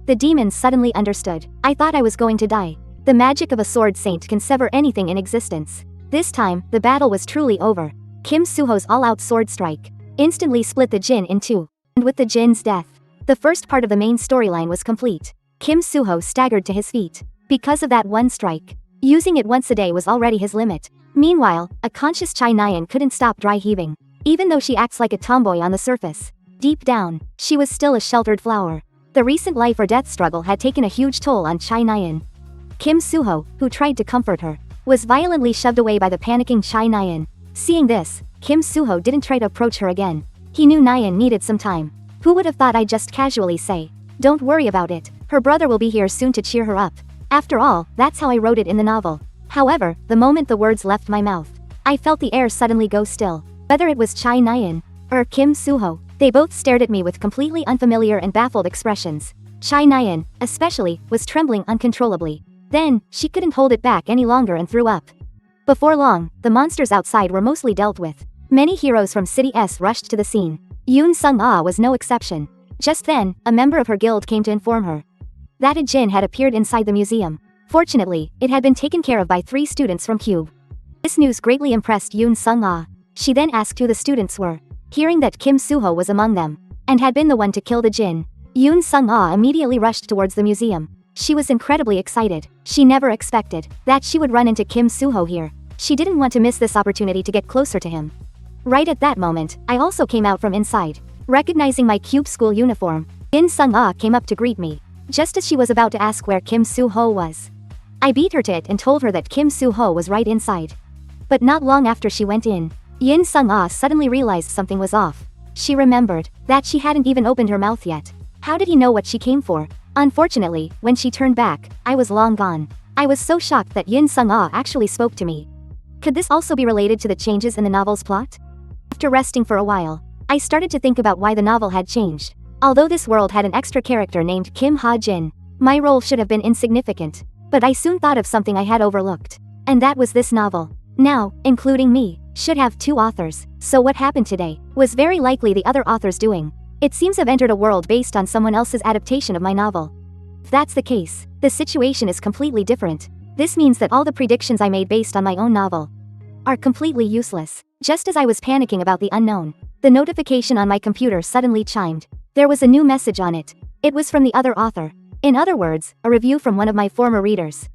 The demon suddenly understood. I thought I was going to die. The magic of a Sword Saint can sever anything in existence. This time, the battle was truly over. Kim Suho's all-out sword strike instantly split the Jin in two. And with the Jin's death, the first part of the main storyline was complete. Kim Suho staggered to his feet. Because of that one strike, using it once a day was already his limit. Meanwhile, a conscious Chai Nyan couldn't stop dry heaving. Even though she acts like a tomboy on the surface, deep down, she was still a sheltered flower. The recent life or death struggle had taken a huge toll on Chai Nyan. Kim Suho, who tried to comfort her, was violently shoved away by the panicking Chai Nyan. Seeing this, Kim Suho didn't try to approach her again. He knew Nyan needed some time. Who would have thought I'd just casually say, "Don't worry about it, her brother will be here soon," to cheer her up. After all, that's how I wrote it in the novel. However, the moment the words left my mouth, I felt the air suddenly go still. Whether it was Chai Nyan or Kim Suho, they both stared at me with completely unfamiliar and baffled expressions. Chai Nyan, especially, was trembling uncontrollably. Then, she couldn't hold it back any longer and threw up. Before long, the monsters outside were mostly dealt with. Many heroes from City S rushed to the scene. Yoon Sung-ah was no exception. Just then, a member of her guild came to inform her that a Jin had appeared inside the museum. Fortunately, it had been taken care of by 3 students from Cube. This news greatly impressed Yoon Sung-ah. She then asked who the students were. Hearing that Kim Suho was among them, and had been the one to kill the Jin, Yoon Sung-ah immediately rushed towards the museum. She was incredibly excited. She never expected that she would run into Kim Suho here. She didn't want to miss this opportunity to get closer to him. Right at that moment, I also came out from inside. Recognizing my Cube school uniform, Yoon Sung-ah came up to greet me. Just as she was about to ask where Kim Suho was, I beat her to it and told her that Kim Suho was right inside. But not long after she went in, Yoon Sung-ah suddenly realized something was off. She remembered that she hadn't even opened her mouth yet. How did he know what she came for? Unfortunately, when she turned back, I was long gone. I was so shocked that Yoon Sung-ah actually spoke to me. Could this also be related to the changes in the novel's plot? After resting for a while, I started to think about why the novel had changed. Although this world had an extra character named Kim Ha-jin, my role should have been insignificant. But I soon thought of something I had overlooked. And that was this novel. Now, including me, should have 2 authors. So what happened today was very likely the other author's doing. It seems I've entered a world based on someone else's adaptation of my novel. If that's the case, the situation is completely different. This means that all the predictions I made based on my own novel are completely useless. Just as I was panicking about the unknown, the notification on my computer suddenly chimed. There was a new message on it. It was from the other author. In other words, a review from one of my former readers.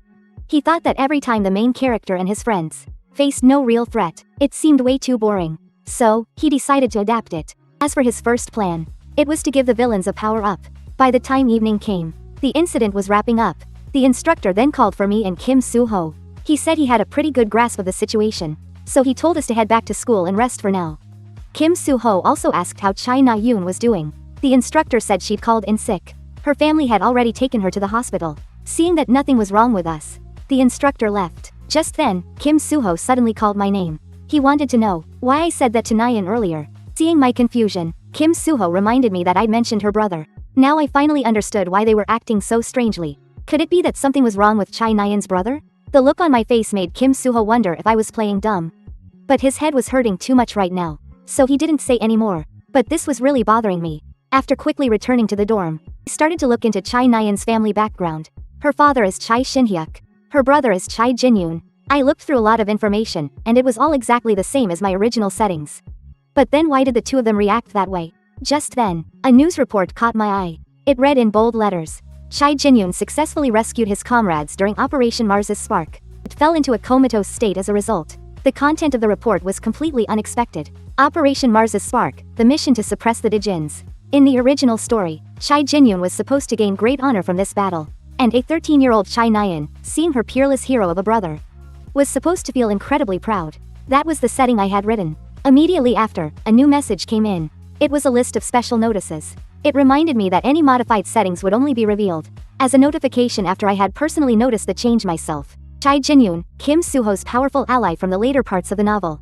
He thought that every time the main character and his friends faced no real threat, it seemed way too boring. So, he decided to adapt it. As for his first plan, it was to give the villains a power-up. By the time evening came, the incident was wrapping up. The instructor then called for me and Kim Suho. He said he had a pretty good grasp of the situation, so he told us to head back to school and rest for now. Kim Suho also asked how Chai Na-yoon was doing. The instructor said she'd called in sick. Her family had already taken her to the hospital. Seeing that nothing was wrong with us, the instructor left. Just then, Kim Suho suddenly called my name. He wanted to know why I said that to Nyan earlier. Seeing my confusion, Kim Suho reminded me that I'd mentioned her brother. Now I finally understood why they were acting so strangely. Could it be that something was wrong with Chai Nyan's brother? The look on my face made Kim Suho wonder if I was playing dumb. But his head was hurting too much right now, so he didn't say any more. But this was really bothering me. After quickly returning to the dorm, I started to look into Chai Nyan's family background. Her father is Chai Xinhyuk. Her brother is Chai Jinyun. I looked through a lot of information, and it was all exactly the same as my original settings. But then why did the two of them react that way? Just then, a news report caught my eye. It read in bold letters, Chai Jinyun successfully rescued his comrades during Operation Mars's Spark. It fell into a comatose state as a result. The content of the report was completely unexpected. Operation Mars's Spark, the mission to suppress the Dijins. In the original story, Chai Jinyun was supposed to gain great honor from this battle. And a 13-year-old Chai Nyan, seeing her peerless hero of a brother, was supposed to feel incredibly proud. That was the setting I had written. Immediately after, a new message came in. It was a list of special notices. It reminded me that any modified settings would only be revealed as a notification after I had personally noticed the change myself. Chai Jinyun, Kim Suho's powerful ally from the later parts of the novel,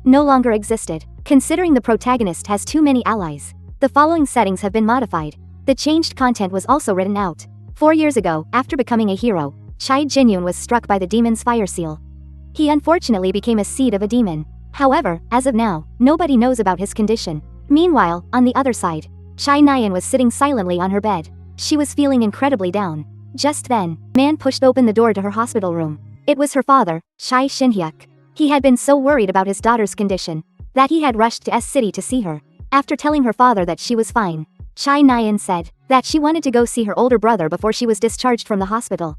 no longer existed. Considering the protagonist has too many allies, the following settings have been modified. The changed content was also written out. 4 years ago, after becoming a hero, Chai Jinyun was struck by the demon's fire seal. He unfortunately became a seed of a demon. However, as of now, nobody knows about his condition. Meanwhile, on the other side, Chai Nyan was sitting silently on her bed. She was feeling incredibly down. Just then, man pushed open the door to her hospital room. It was her father, Chai Xinhyuk. He had been so worried about his daughter's condition that he had rushed to S-City to see her. After telling her father that she was fine, Chai Nyan said that she wanted to go see her older brother before she was discharged from the hospital.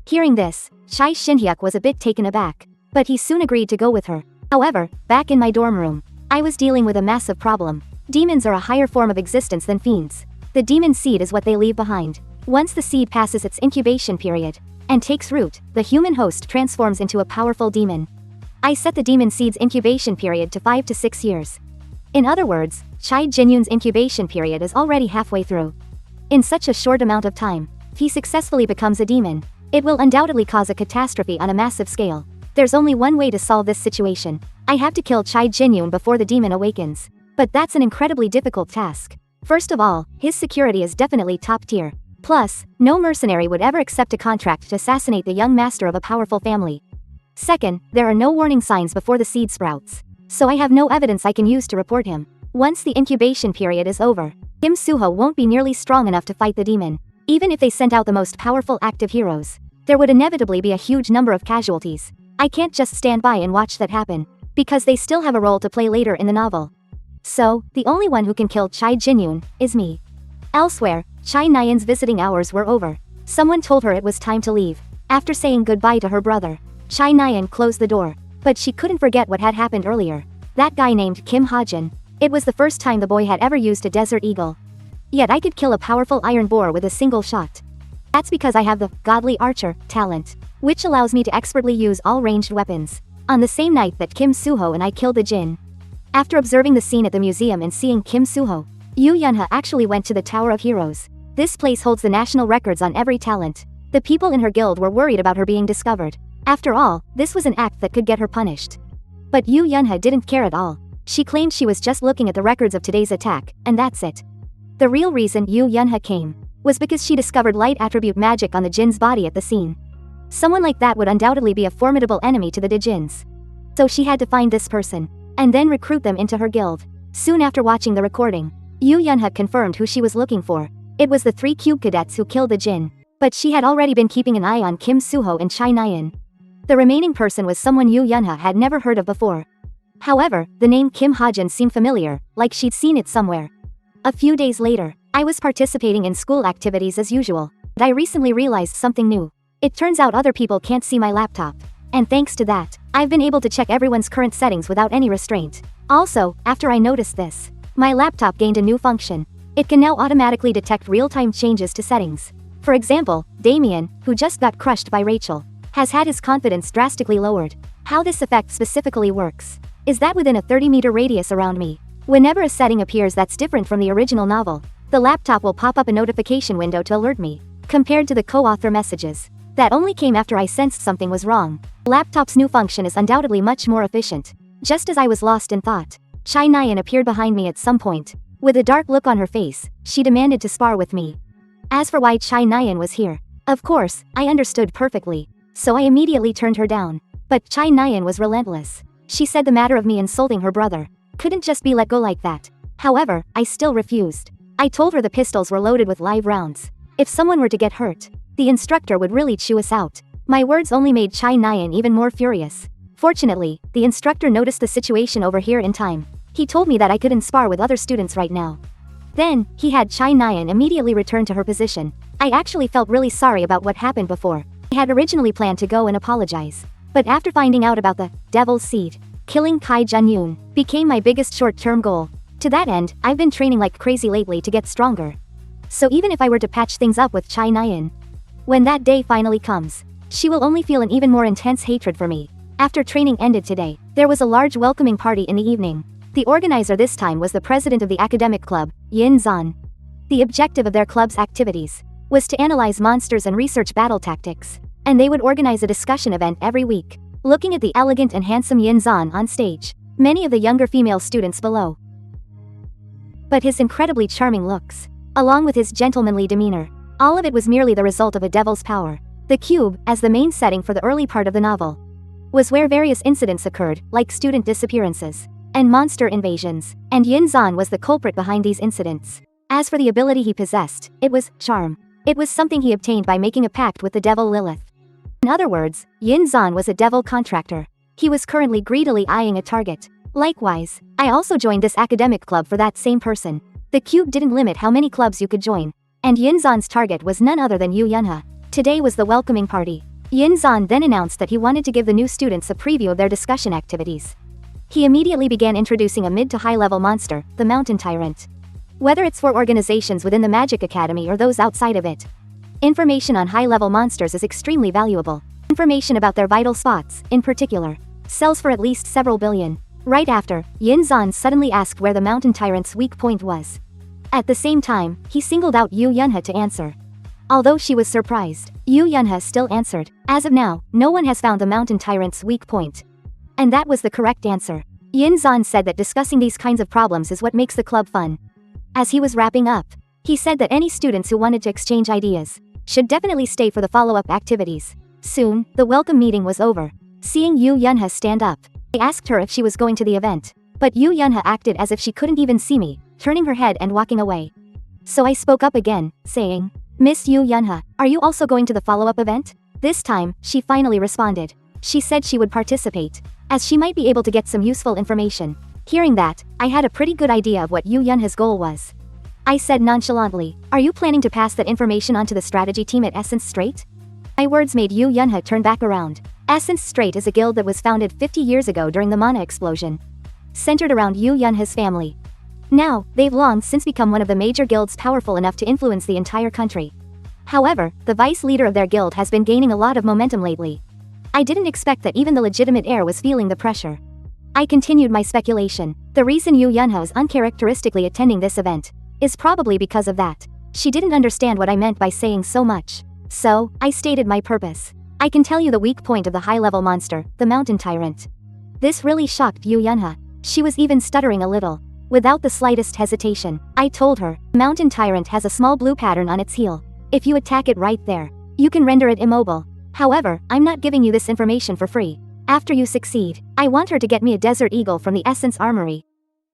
Hearing this, Chai Xinhyuk was a bit taken aback, but he soon agreed to go with her. However, back in my dorm room, I was dealing with a massive problem. Demons are a higher form of existence than fiends. The demon seed is what they leave behind. Once the seed passes its incubation period and takes root, the human host transforms into a powerful demon. I set the demon seed's incubation period to 5 to 6 years. In other words, Chai Jinyun's incubation period is already halfway through. In such a short amount of time, if he successfully becomes a demon, it will undoubtedly cause a catastrophe on a massive scale. There's only one way to solve this situation. I have to kill Chai Jinyun before the demon awakens. But that's an incredibly difficult task. First of all, his security is definitely top tier. Plus, no mercenary would ever accept a contract to assassinate the young master of a powerful family. Second, there are no warning signs before the seed sprouts. So I have no evidence I can use to report him. Once the incubation period is over, Kim Suho won't be nearly strong enough to fight the demon. Even if they sent out the most powerful active heroes, there would inevitably be a huge number of casualties. I can't just stand by and watch that happen, because they still have a role to play later in the novel. So, the only one who can kill Chai Jinyun is me. Elsewhere, Chai Nyan's visiting hours were over. Someone told her it was time to leave. After saying goodbye to her brother, Chai Nyan closed the door. But she couldn't forget what had happened earlier. That guy named Kim Hajin. It was the first time the boy had ever used a desert eagle. Yet I could kill a powerful iron boar with a single shot. That's because I have the godly archer talent, which allows me to expertly use all ranged weapons. On the same night that Kim Suho and I killed the Jin. After observing the scene at the museum and seeing Kim Suho, Yu Yunha actually went to the Tower of Heroes. This place holds the national records on every talent. The people in her guild were worried about her being discovered. After all, this was an act that could get her punished. But Yu Yunha didn't care at all. She claimed she was just looking at the records of today's attack, and that's it. The real reason Yu Yunha came was because she discovered light attribute magic on the Jin's body at the scene. Someone like that would undoubtedly be a formidable enemy to the Dijins. So she had to find this person, and then recruit them into her guild. Soon after watching the recording, Yu Yunha confirmed who she was looking for. It was the 3 cube cadets who killed the Jin. But she had already been keeping an eye on Kim Suho and Chai Nyan. The remaining person was someone Yu Yunha had never heard of before. However, the name Kim Hajin seemed familiar, like she'd seen it somewhere. A few days later, I was participating in school activities as usual, but I recently realized something new. It turns out other people can't see my laptop. And thanks to that, I've been able to check everyone's current settings without any restraint. Also, after I noticed this, my laptop gained a new function. It can now automatically detect real-time changes to settings. For example, Damien, who just got crushed by Rachel, has had his confidence drastically lowered. How this effect specifically works is that within a 30-meter radius around me, whenever a setting appears that's different from the original novel, the laptop will pop up a notification window to alert me. Compared to the co-author messages that only came after I sensed something was wrong, laptop's new function is undoubtedly much more efficient. Just as I was lost in thought, Chai Nyan appeared behind me at some point. With a dark look on her face, she demanded to spar with me. As for why Chai Nyan was here, of course, I understood perfectly, so I immediately turned her down. But Chai Nyan was relentless. She said the matter of me insulting her brother couldn't just be let go like that. However, I still refused. I told her the pistols were loaded with live rounds. If someone were to get hurt, the instructor would really chew us out. My words only made Chai Nyan even more furious. Fortunately, the instructor noticed the situation over here in time. He told me that I couldn't spar with other students right now. Then, he had Chai Nyan immediately return to her position. I actually felt really sorry about what happened before. I had originally planned to go and apologize. But after finding out about the Devil's Seed, killing Kai Junyun became my biggest short-term goal. To that end, I've been training like crazy lately to get stronger. So even if I were to patch things up with Chai Nyan, when that day finally comes, she will only feel an even more intense hatred for me. After training ended today, there was a large welcoming party in the evening. The organizer this time was the president of the academic club, Yin Zan. The objective of their club's activities was to analyze monsters and research battle tactics, and they would organize a discussion event every week. Looking at the elegant and handsome Yin Zan on stage, many of the younger female students below. But his incredibly charming looks, along with his gentlemanly demeanor, all of it was merely the result of a devil's power. The cube, as the main setting for the early part of the novel, was where various incidents occurred, like student disappearances and monster invasions, and Yin Zan was the culprit behind these incidents. As for the ability he possessed, it was charm. It was something he obtained by making a pact with the devil Lilith. In other words, Yin Zan was a devil contractor. He was currently greedily eyeing a target. Likewise, I also joined this academic club for that same person. The cube didn't limit how many clubs you could join, and Yin Zan's target was none other than Yu Yunhe. Today was the welcoming party. Yin Zan then announced that he wanted to give the new students a preview of their discussion activities. He immediately began introducing a mid to high level monster, the Mountain Tyrant. Whether it's for organizations within the Magic Academy or those outside of it, information on high level monsters is extremely valuable. Information about their vital spots, in particular, sells for at least several billion. Right after, Yin Zan suddenly asked where the Mountain Tyrant's weak point was. At the same time, he singled out Yu Yunhe to answer. Although she was surprised, Yu Yunhe still answered. As of now, no one has found the Mountain Tyrant's weak point. And that was the correct answer. Yin Zan said that discussing these kinds of problems is what makes the club fun. As he was wrapping up, he said that any students who wanted to exchange ideas should definitely stay for the follow-up activities. Soon, the welcome meeting was over. Seeing Yu Yunhe stand up, I asked her if she was going to the event. But Yu Yunhe acted as if she couldn't even see me, turning her head and walking away. So I spoke up again, saying, "Miss Yu Yunhe, are you also going to the follow-up event?" This time, she finally responded. She said she would participate, as she might be able to get some useful information. Hearing that, I had a pretty good idea of what Yu Yunhe's goal was. I said nonchalantly, "Are you planning to pass that information on to the strategy team at Essence Strait?" My words made Yu Yunhe turn back around. Essence Strait is a guild that was founded 50 years ago during the Mana explosion, centered around Yu Yunhe's family. Now, they've long since become one of the major guilds powerful enough to influence the entire country. However, the vice leader of their guild has been gaining a lot of momentum lately. I didn't expect that even the legitimate heir was feeling the pressure. I continued my speculation. The reason Yu Yunhe is uncharacteristically attending this event is probably because of that. She didn't understand what I meant by saying so much. So, I stated my purpose. I can tell you the weak point of the high-level monster, the Mountain Tyrant. This really shocked Yu Yunhe. She was even stuttering a little. Without the slightest hesitation, I told her, Mountain Tyrant has a small blue pattern on its heel. If you attack it right there, you can render it immobile. However, I'm not giving you this information for free. After you succeed, I want her to get me a Desert Eagle from the Essence Armory.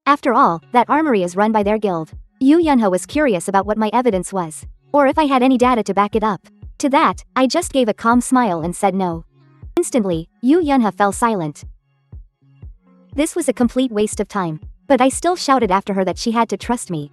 After all, that armory is run by their guild. Yu Yunhe was curious about what my evidence was, or if I had any data to back it up. To that, I just gave a calm smile and said no. Instantly, Yu Yunhe fell silent. This was a complete waste of time, but I still shouted after her that she had to trust me.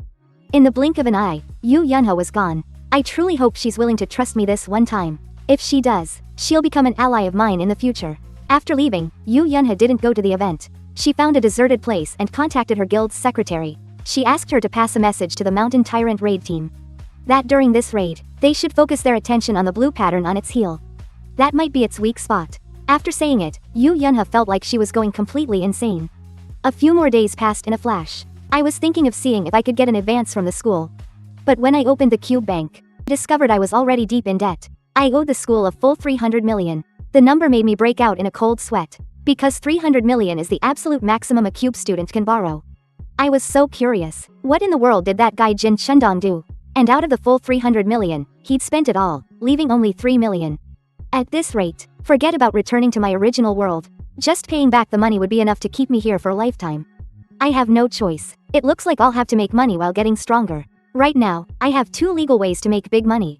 In the blink of an eye, Yu Yunhe was gone. I truly hope she's willing to trust me this one time. If she does, she'll become an ally of mine in the future. After leaving, Yu Yunhe didn't go to the event. She found a deserted place and contacted her guild's secretary. She asked her to pass a message to the Mountain Tyrant raid team that during this raid, they should focus their attention on the blue pattern on its heel. That might be its weak spot. After saying it, Yu Yunhe felt like she was going completely insane. A few more days passed in a flash. I was thinking of seeing if I could get an advance from the school. But when I opened the cube bank, I discovered I was already deep in debt. I owed the school a full 300 million. The number made me break out in a cold sweat. Because 300 million is the absolute maximum a cube student can borrow. I was so curious. What in the world did that guy Jin Chundong do? And out of the full 300 million, he'd spent it all, leaving only 3 million. At this rate, forget about returning to my original world. Just paying back the money would be enough to keep me here for a lifetime. I have no choice. It looks like I'll have to make money while getting stronger. Right now, I have 2 legal ways to make big money.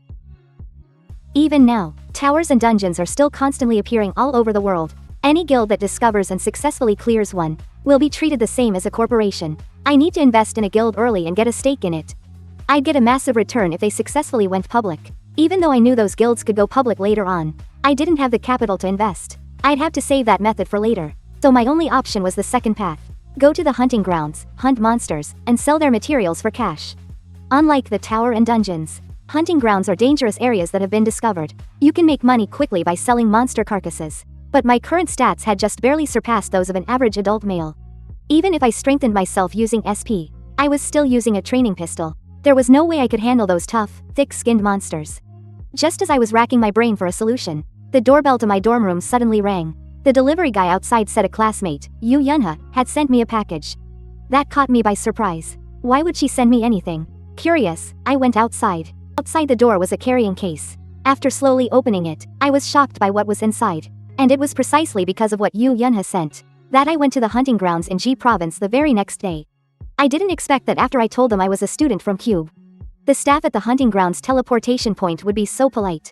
Even now, towers and dungeons are still constantly appearing all over the world. Any guild that discovers and successfully clears one will be treated the same as a corporation. I need to invest in a guild early and get a stake in it. I'd get a massive return if they successfully went public. Even though I knew those guilds could go public later on, I didn't have the capital to invest. I'd have to save that method for later. So my only option was the second path. Go to the hunting grounds, hunt monsters, and sell their materials for cash. Unlike the tower and dungeons, hunting grounds are dangerous areas that have been discovered. You can make money quickly by selling monster carcasses. But my current stats had just barely surpassed those of an average adult male. Even if I strengthened myself using SP, I was still using a training pistol. There was no way I could handle those tough, thick-skinned monsters. Just as I was racking my brain for a solution, the doorbell to my dorm room suddenly rang. The delivery guy outside said a classmate, Yu Yunha, had sent me a package. That caught me by surprise. Why would she send me anything? Curious, I went outside. Outside the door was a carrying case. After slowly opening it, I was shocked by what was inside. And it was precisely because of what Yu Yunha sent that I went to the hunting grounds in Ji province the very next day. I didn't expect that after I told them I was a student from Cube, the staff at the hunting grounds teleportation point would be so polite.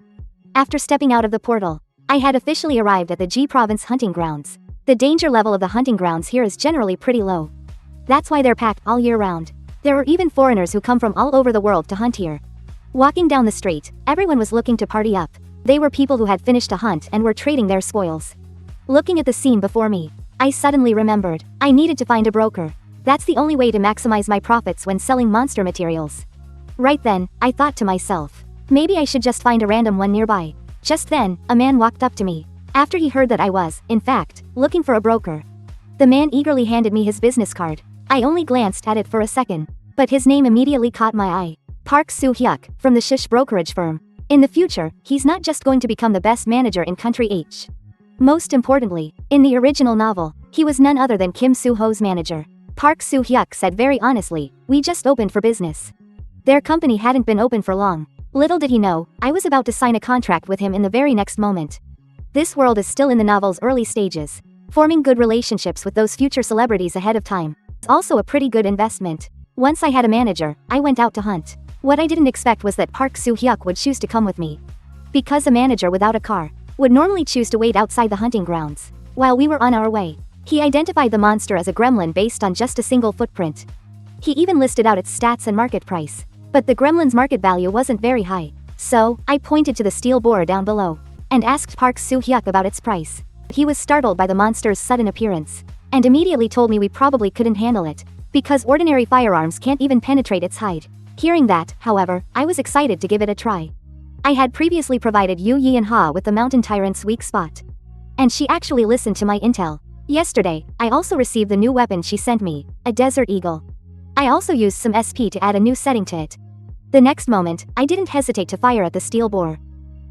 After stepping out of the portal, I had officially arrived at the Ji province hunting grounds. The danger level of the hunting grounds here is generally pretty low. That's why they're packed all year round. There are even foreigners who come from all over the world to hunt here. Walking down the street, everyone was looking to party up. They were people who had finished a hunt and were trading their spoils. Looking at the scene before me, I suddenly remembered, I needed to find a broker. That's the only way to maximize my profits when selling monster materials. Right then, I thought to myself, maybe I should just find a random one nearby. Just then, a man walked up to me. After he heard that I was, in fact, looking for a broker. The man eagerly handed me his business card. I only glanced at it for a second, but his name immediately caught my eye. Park Soo-hyuk, from the Shish brokerage firm. In the future, he's not just going to become the best manager in Country H. Most importantly, in the original novel, he was none other than Kim Soo-ho's manager. Park Soo-hyuk said very honestly, we just opened for business. Their company hadn't been open for long. Little did he know, I was about to sign a contract with him in the very next moment. This world is still in the novel's early stages. Forming good relationships with those future celebrities ahead of time is also a pretty good investment. Once I had a manager, I went out to hunt. What I didn't expect was that Park Soo-hyuk would choose to come with me. Because a manager without a car would normally choose to wait outside the hunting grounds. While we were on our way, he identified the monster as a gremlin based on just a single footprint. He even listed out its stats and market price. But the gremlin's market value wasn't very high. So, I pointed to the steel boar down below and asked Park Soo-hyuk about its price. He was startled by the monster's sudden appearance and immediately told me we probably couldn't handle it because ordinary firearms can't even penetrate its hide. Hearing that, however, I was excited to give it a try. I had previously provided Yu Yunha with the mountain tyrant's weak spot. And she actually listened to my intel. Yesterday, I also received the new weapon she sent me, a desert eagle. I also used some SP to add a new setting to it. The next moment, I didn't hesitate to fire at the steel boar.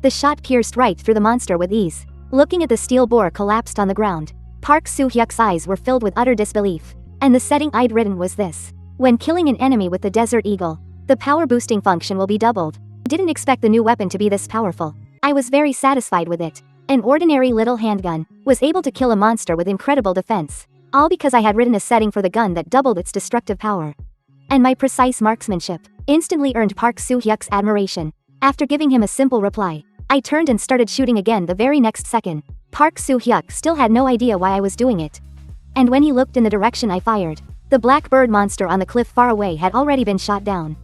The shot pierced right through the monster with ease. Looking at the steel boar collapsed on the ground, Park Soo-hyuk's eyes were filled with utter disbelief. And the setting I'd written was this. When killing an enemy with the desert eagle, the power boosting function will be doubled. I didn't expect the new weapon to be this powerful. I was very satisfied with it. An ordinary little handgun was able to kill a monster with incredible defense. All because I had written a setting for the gun that doubled its destructive power. And my precise marksmanship instantly earned Park Soo-hyuk's admiration. After giving him a simple reply, I turned and started shooting again the very next second. Park Soo-hyuk still had no idea why I was doing it. And when he looked in the direction I fired, the black bird monster on the cliff far away had already been shot down.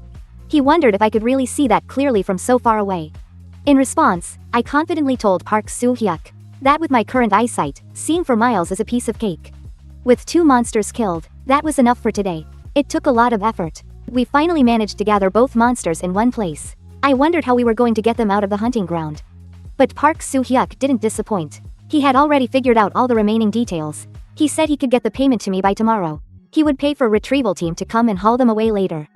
He wondered if I could really see that clearly from so far away. In response, I confidently told Park Soo-hyuk that with my current eyesight, seeing for miles is a piece of cake. With 2 monsters killed, that was enough for today. It took a lot of effort. We finally managed to gather both monsters in one place. I wondered how we were going to get them out of the hunting ground. But Park Soo-hyuk didn't disappoint. He had already figured out all the remaining details. He said he could get the payment to me by tomorrow. He would pay for a retrieval team to come and haul them away later.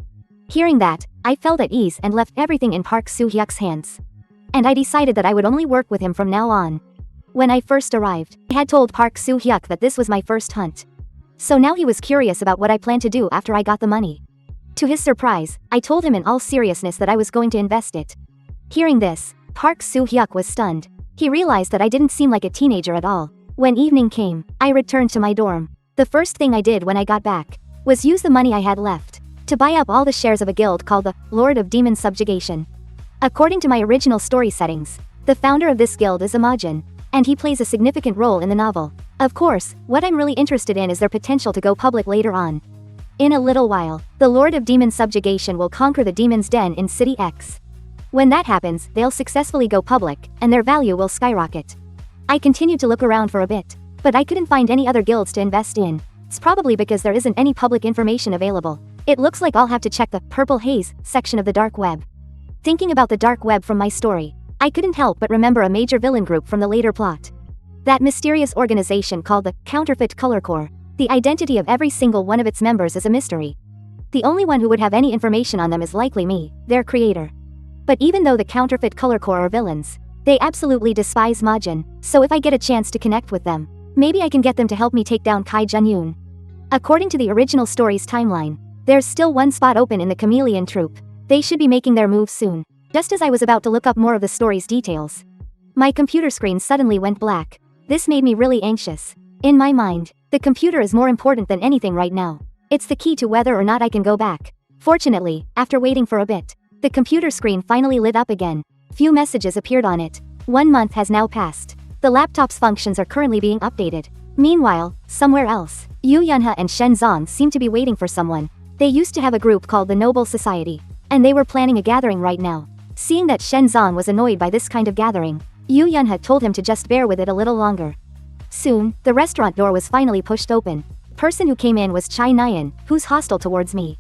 Hearing that, I felt at ease and left everything in Park Soo-hyuk's hands. And I decided that I would only work with him from now on. When I first arrived, I had told Park Soo-hyuk that this was my first hunt. So now he was curious about what I planned to do after I got the money. To his surprise, I told him in all seriousness that I was going to invest it. Hearing this, Park Soo-hyuk was stunned. He realized that I didn't seem like a teenager at all. When evening came, I returned to my dorm. The first thing I did when I got back was use the money I had left to buy up all the shares of a guild called the Lord of Demon Subjugation. According to my original story settings, the founder of this guild is Imogen, and he plays a significant role in the novel. Of course, what I'm really interested in is their potential to go public later on. In a little while, the Lord of Demon Subjugation will conquer the Demon's Den in City X. When that happens, they'll successfully go public, and their value will skyrocket. I continued to look around for a bit, but I couldn't find any other guilds to invest in. It's probably because there isn't any public information available. It looks like I'll have to check the Purple Haze section of the dark web. Thinking about the dark web from my story, I couldn't help but remember a major villain group from the later plot. That mysterious organization called the Counterfeit Color Corps. The identity of every single one of its members is a mystery. The only one who would have any information on them is likely me, their creator. But even though the Counterfeit Color Corps are villains, they absolutely despise Majin, so if I get a chance to connect with them, maybe I can get them to help me take down Kai Junyun. According to the original story's timeline, there's still one spot open in the Chameleon Troupe. They should be making their move soon. Just as I was about to look up more of the story's details, my computer screen suddenly went black. This made me really anxious. In my mind, the computer is more important than anything right now. It's the key to whether or not I can go back. Fortunately, after waiting for a bit, the computer screen finally lit up again. Few messages appeared on it. 1 month has now passed. The laptop's functions are currently being updated. Meanwhile, somewhere else, Yu Yunhe and Shen Zong seem to be waiting for someone. They used to have a group called the Noble Society, and they were planning a gathering right now. Seeing that Shen Zong was annoyed by this kind of gathering, Yu Yunhe told him to just bear with it a little longer. Soon, the restaurant door was finally pushed open. The person who came in was Chai Nyan, who's hostile towards me.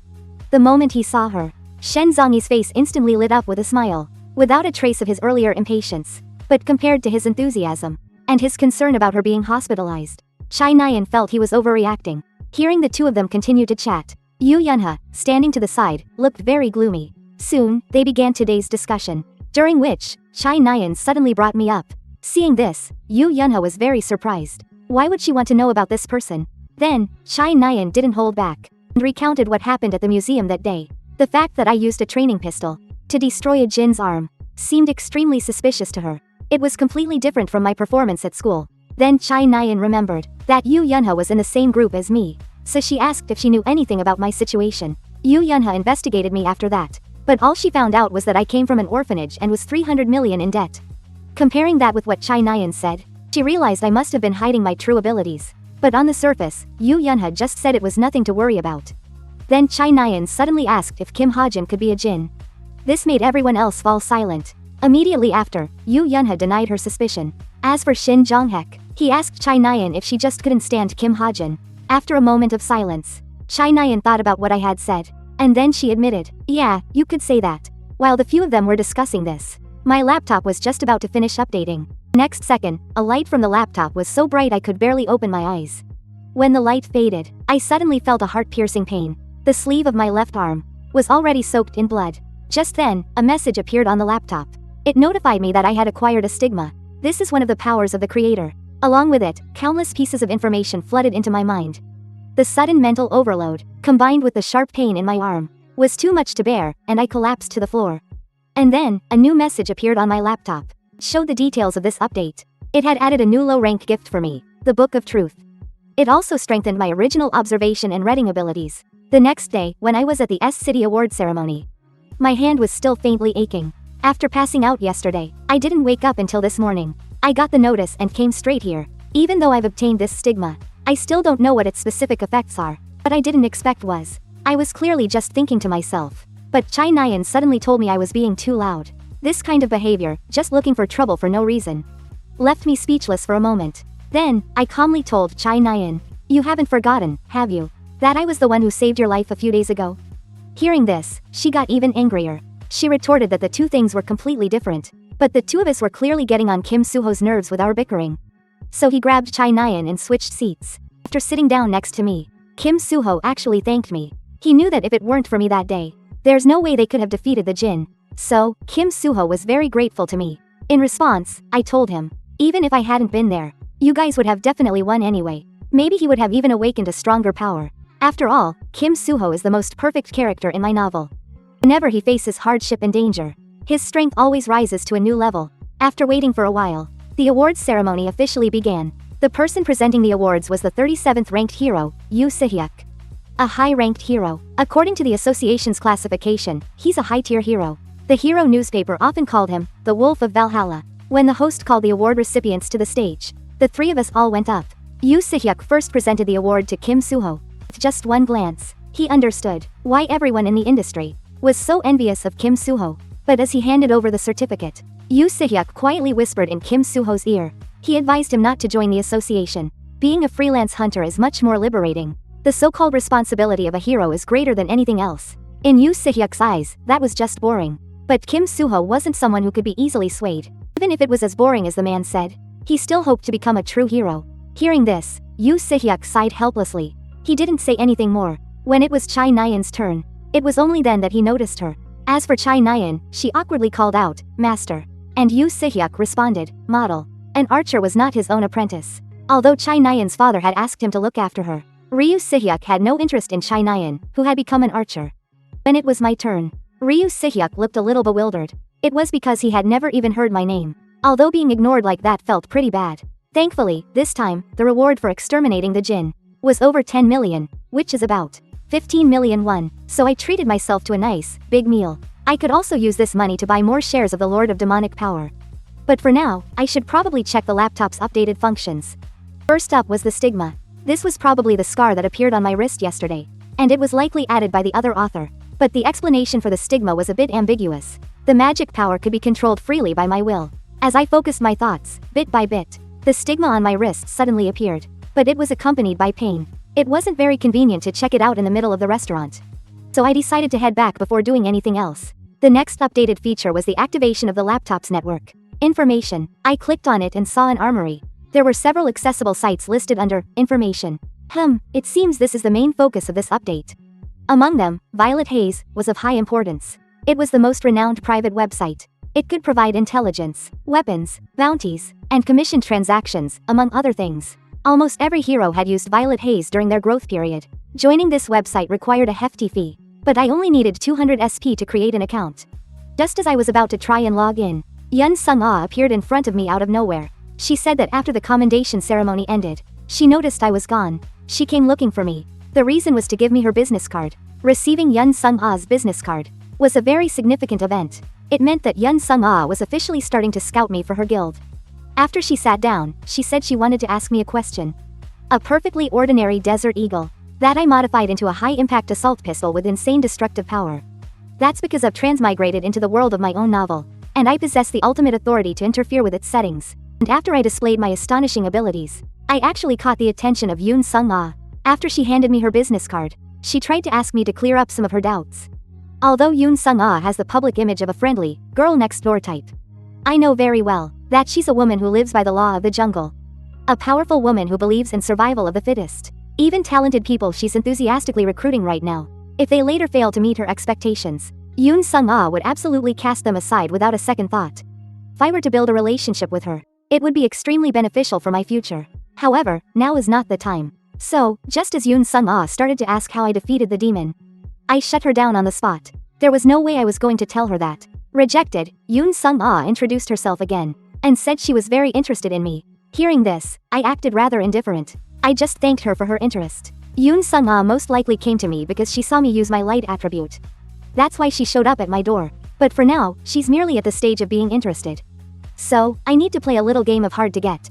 The moment he saw her, Shen Zong's face instantly lit up with a smile, without a trace of his earlier impatience. But compared to his enthusiasm and his concern about her being hospitalized, Chai Nyan felt he was overreacting. Hearing the two of them continue to chat, Yu Yunhe, standing to the side, looked very gloomy. Soon, they began today's discussion, during which Chai Nyan suddenly brought me up. Seeing this, Yu Yunhe was very surprised. Why would she want to know about this person? Then, Chai Nyan didn't hold back and recounted what happened at the museum that day. The fact that I used a training pistol to destroy a Jin's arm seemed extremely suspicious to her. It was completely different from my performance at school. Then Chai Nyan remembered that Yu Yunhe was in the same group as me, so she asked if she knew anything about my situation. Yu Yunhe investigated me after that, but all she found out was that I came from an orphanage and was 300 million in debt. Comparing that with what Chai Nyan said, she realized I must have been hiding my true abilities. But on the surface, Yu Yunhe just said it was nothing to worry about. Then Chai Nyan suddenly asked if Kim Hajin could be a Jin. This made everyone else fall silent. Immediately after, Yu Yunhe denied her suspicion. As for Shin Jonghek, he asked Chai Nyan if she just couldn't stand Kim Hajin. After a moment of silence, Chai Nyan thought about what I had said, and then she admitted, yeah, you could say that. While the few of them were discussing this, my laptop was just about to finish updating. Next second, a light from the laptop was so bright I could barely open my eyes. When the light faded, I suddenly felt a heart-piercing pain. The sleeve of my left arm was already soaked in blood. Just then, a message appeared on the laptop. It notified me that I had acquired a stigma. This is one of the powers of the creator. Along with it, countless pieces of information flooded into my mind. The sudden mental overload, combined with the sharp pain in my arm, was too much to bear, and I collapsed to the floor. And then, a new message appeared on my laptop. It showed the details of this update. It had added a new low-rank gift for me, the Book of Truth. It also strengthened my original observation and reading abilities. The next day, when I was at the S-City Award ceremony, my hand was still faintly aching. After passing out yesterday, I didn't wake up until this morning. I got the notice and came straight here. Even though I've obtained this stigma, I still don't know what its specific effects are. What I didn't expect was, I was clearly just thinking to myself. But Chai Nyan suddenly told me I was being too loud. This kind of behavior, just looking for trouble for no reason, left me speechless for a moment. Then, I calmly told Chai Nyan, you haven't forgotten, have you, that I was the one who saved your life a few days ago? Hearing this, she got even angrier. She retorted that the two things were completely different. But the two of us were clearly getting on Kim Suho's nerves with our bickering. So he grabbed Chai Nyan and switched seats. After sitting down next to me, Kim Suho actually thanked me. He knew that if it weren't for me that day, there's no way they could have defeated the Jin. So, Kim Suho was very grateful to me. In response, I told him, Even if I hadn't been there, you guys would have definitely won anyway. Maybe he would have even awakened a stronger power. After all, Kim Suho is the most perfect character in my novel. Whenever he faces hardship and danger, his strength always rises to a new level. After waiting for a while, the awards ceremony officially began. The person presenting the awards was the 37th ranked hero, Yu Sihyuk. A high-ranked hero. According to the association's classification, he's a high-tier hero. The hero newspaper often called him the Wolf of Valhalla. When the host called the award recipients to the stage, the three of us all went up. Yu Sihyuk first presented the award to Kim Suho. With just one glance, he understood why everyone in the industry was so envious of Kim Suho. But as he handed over the certificate, Yu Sihyuk quietly whispered in Kim Suho's ear. He advised him not to join the association. Being a freelance hunter is much more liberating. The so-called responsibility of a hero is greater than anything else. In Yu Sihyuk's eyes, that was just boring. But Kim Suho wasn't someone who could be easily swayed. Even if it was as boring as the man said, he still hoped to become a true hero. Hearing this, Yu Sihyuk sighed helplessly. He didn't say anything more. When it was Chai Nyan's turn, it was only then that he noticed her. As for Chai Nyan, she awkwardly called out, "Master." And Yu Sihyuk responded, "Model." An archer was not his own apprentice. Although Chai Nyan's father had asked him to look after her, Ryu Sihyuk had no interest in Chai Nyan, who had become an archer. When it was my turn, Ryu Sihyuk looked a little bewildered. It was because he had never even heard my name. Although being ignored like that felt pretty bad. Thankfully, this time, the reward for exterminating the Jinn was over 10 million, which is about 15 million won, so I treated myself to a nice, big meal. I could also use this money to buy more shares of the Lord of Demonic Power. But for now, I should probably check the laptop's updated functions. First up was the stigma. This was probably the scar that appeared on my wrist yesterday, and it was likely added by the other author. But the explanation for the stigma was a bit ambiguous. The magic power could be controlled freely by my will. As I focused my thoughts, bit by bit, the stigma on my wrist suddenly appeared. But it was accompanied by pain. It wasn't very convenient to check it out in the middle of the restaurant. So I decided to head back before doing anything else. The next updated feature was the activation of the laptop's network. Information. I clicked on it and saw an armory. There were several accessible sites listed under Information. It seems this is the main focus of this update. Among them, Violet Haze was of high importance. It was the most renowned private website. It could provide intelligence, weapons, bounties, and commission transactions, among other things. Almost every hero had used Violet Haze during their growth period. Joining this website required a hefty fee, but I only needed 200 SP to create an account. Just as I was about to try and log in, Yun Sung-ah appeared in front of me out of nowhere. She said that after the commendation ceremony ended, she noticed I was gone. She came looking for me. The reason was to give me her business card. Receiving Yun Sung-ah's business card was a very significant event. It meant that Yun Sung-ah was officially starting to scout me for her guild. After she sat down, she said she wanted to ask me a question. A perfectly ordinary Desert Eagle that I modified into a high-impact assault pistol with insane destructive power. That's because I've transmigrated into the world of my own novel, and I possess the ultimate authority to interfere with its settings. And after I displayed my astonishing abilities, I actually caught the attention of Yun Sung-ah. After she handed me her business card, she tried to ask me to clear up some of her doubts. Although Yun Sung-ah has the public image of a friendly, girl-next-door type, I know very well that she's a woman who lives by the law of the jungle. A powerful woman who believes in survival of the fittest. Even talented people she's enthusiastically recruiting right now. If they later fail to meet her expectations, Yun Sung-ah would absolutely cast them aside without a second thought. If I were to build a relationship with her, it would be extremely beneficial for my future. However, now is not the time. So, just as Yun Sung-ah started to ask how I defeated the demon, I shut her down on the spot. There was no way I was going to tell her that. Rejected, Yun Sung-ah introduced herself again, and said she was very interested in me. Hearing this, I acted rather indifferent. I just thanked her for her interest. Yun Sung-ah most likely came to me because she saw me use my light attribute. That's why she showed up at my door. But for now, she's merely at the stage of being interested. So, I need to play a little game of hard to get.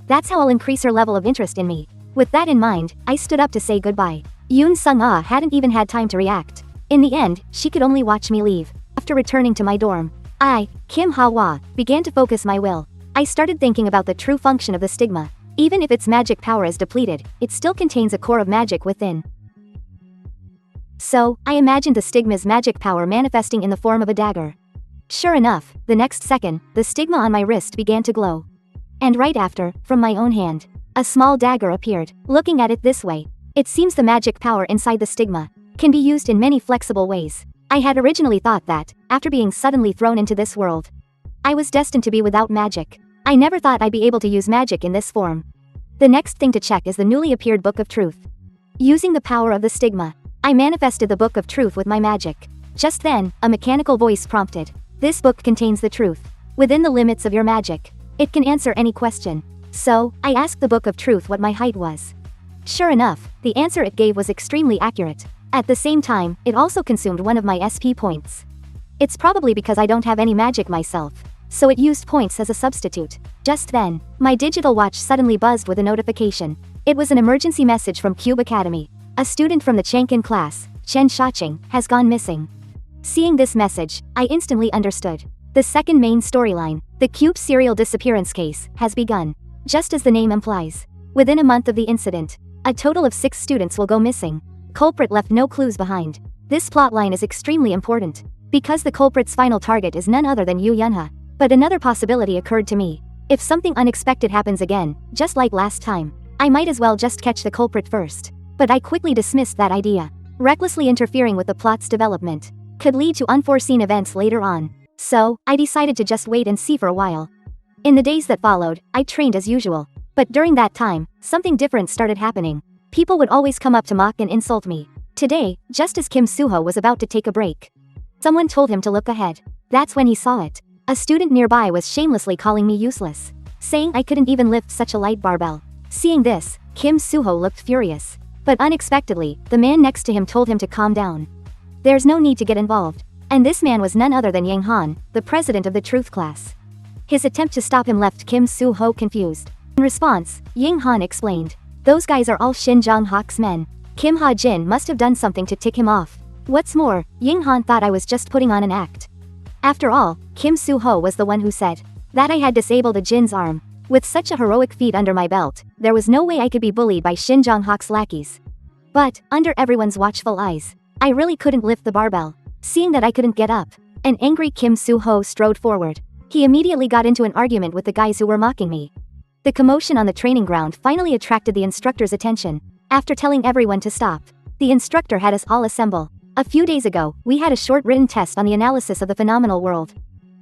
That's how I'll increase her level of interest in me. With that in mind, I stood up to say goodbye. Yun Sung-ah hadn't even had time to react. In the end, she could only watch me leave. After returning to my dorm, I, Kim Ha-wha, began to focus my will. I started thinking about the true function of the stigma. Even if its magic power is depleted, it still contains a core of magic within. So, I imagined the stigma's magic power manifesting in the form of a dagger. Sure enough, the next second, the stigma on my wrist began to glow. And right after, from my own hand, a small dagger appeared. Looking at it this way, it seems the magic power inside the stigma can be used in many flexible ways. I had originally thought that, after being suddenly thrown into this world, I was destined to be without magic. I never thought I'd be able to use magic in this form. The next thing to check is the newly appeared Book of Truth. Using the power of the stigma, I manifested the Book of Truth with my magic. Just then, a mechanical voice prompted. This book contains the truth. Within the limits of your magic, it can answer any question. So, I asked the Book of Truth what my height was. Sure enough, the answer it gave was extremely accurate. At the same time, it also consumed one of my SP points. It's probably because I don't have any magic myself, so it used points as a substitute. Just then, my digital watch suddenly buzzed with a notification. It was an emergency message from Cube Academy. A student from the Changkin class, Xianxia, has gone missing. Seeing this message, I instantly understood. The second main storyline, the Cube serial disappearance case, has begun. Just as the name implies. Within a month of the incident, a total of 6 students will go missing. Culprit left no clues behind. This plotline is extremely important, because the culprit's final target is none other than Yu Yunhe. But another possibility occurred to me. If something unexpected happens again, just like last time, I might as well just catch the culprit first. But I quickly dismissed that idea. Recklessly interfering with the plot's development could lead to unforeseen events later on. So, I decided to just wait and see for a while. In the days that followed, I trained as usual. But during that time, something different started happening. People would always come up to mock and insult me. Today, just as Kim Suho was about to take a break, someone told him to look ahead. That's when he saw it. A student nearby was shamelessly calling me useless, saying I couldn't even lift such a light barbell. Seeing this, Kim Suho looked furious. But unexpectedly, the man next to him told him to calm down. There's no need to get involved. And this man was none other than Yang Han, the president of the truth class. His attempt to stop him left Kim Suho confused. In response, Yang Han explained, those guys are all Shin Jong-hak's men. Kim Ha-jin must have done something to tick him off. What's more, Yang Han thought I was just putting on an act. After all, Kim Suho was the one who said that I had disabled a Jin's arm. With such a heroic feat under my belt, there was no way I could be bullied by Shin Jong-hak's lackeys. But, under everyone's watchful eyes, I really couldn't lift the barbell. Seeing that I couldn't get up, an angry Kim Suho strode forward. He immediately got into an argument with the guys who were mocking me. The commotion on the training ground finally attracted the instructor's attention. After telling everyone to stop, the instructor had us all assemble. A few days ago, we had a short written test on the analysis of the phenomenal world.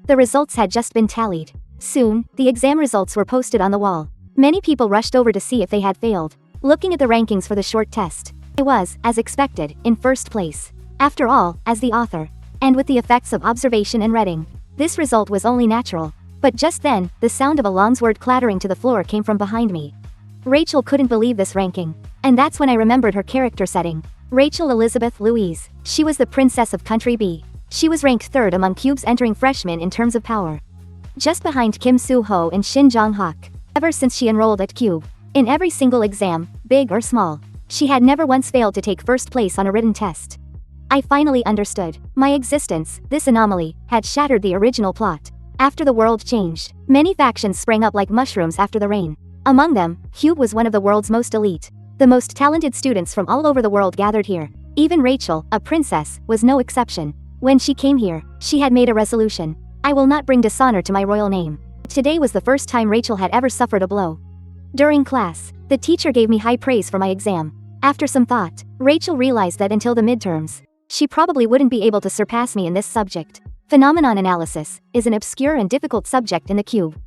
The results had just been tallied. Soon, the exam results were posted on the wall. Many people rushed over to see if they had failed. Looking at the rankings for the short test, I was, as expected, in first place. After all, as the author, and with the effects of observation and reading, this result was only natural. But just then, the sound of a longsword clattering to the floor came from behind me. Rachel couldn't believe this ranking. And that's when I remembered her character setting. Rachel Elizabeth Louise. She was the princess of Country B. She was ranked 3rd among Cube's entering freshmen in terms of power. Just behind Kim Soo-ho and Shin Jong-hak. Ever since she enrolled at Cube, in every single exam, big or small, she had never once failed to take first place on a written test. I finally understood. My existence, this anomaly, had shattered the original plot. After the world changed, many factions sprang up like mushrooms after the rain. Among them, Cube was one of the world's most elite. The most talented students from all over the world gathered here. Even Rachel, a princess, was no exception. When she came here, she had made a resolution. I will not bring dishonor to my royal name. Today was the first time Rachel had ever suffered a blow. During class, the teacher gave me high praise for my exam. After some thought, Rachel realized that until the midterms, she probably wouldn't be able to surpass me in this subject. Phenomenon analysis is an obscure and difficult subject in the Cube.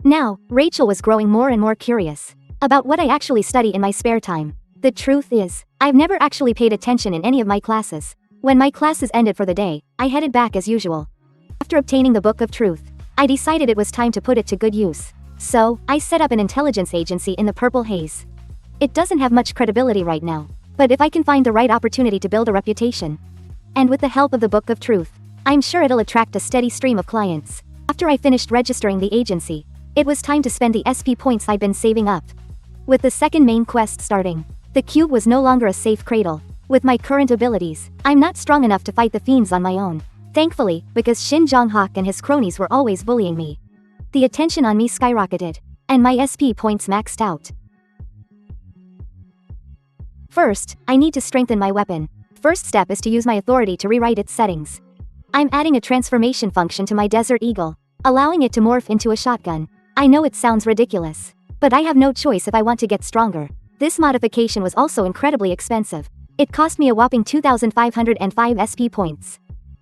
Now, Rachel was growing more and more curious about what I actually study in my spare time. The truth is, I've never actually paid attention in any of my classes. When my classes ended for the day, I headed back as usual. After obtaining the Book of Truth, I decided it was time to put it to good use. So, I set up an intelligence agency in the Purple Haze. It doesn't have much credibility right now, but if I can find the right opportunity to build a reputation, and with the help of the Book of Truth, I'm sure it'll attract a steady stream of clients. After I finished registering the agency, it was time to spend the SP points I'd been saving up. With the second main quest starting, the Cube was no longer a safe cradle. With my current abilities, I'm not strong enough to fight the fiends on my own. Thankfully, because Shin Jong-hak and his cronies were always bullying me. The attention on me skyrocketed, and my SP points maxed out. First, I need to strengthen my weapon. First step is to use my authority to rewrite its settings. I'm adding a transformation function to my Desert Eagle, allowing it to morph into a shotgun. I know it sounds ridiculous, but I have no choice if I want to get stronger. This modification was also incredibly expensive. It cost me a whopping 2,505 SP points.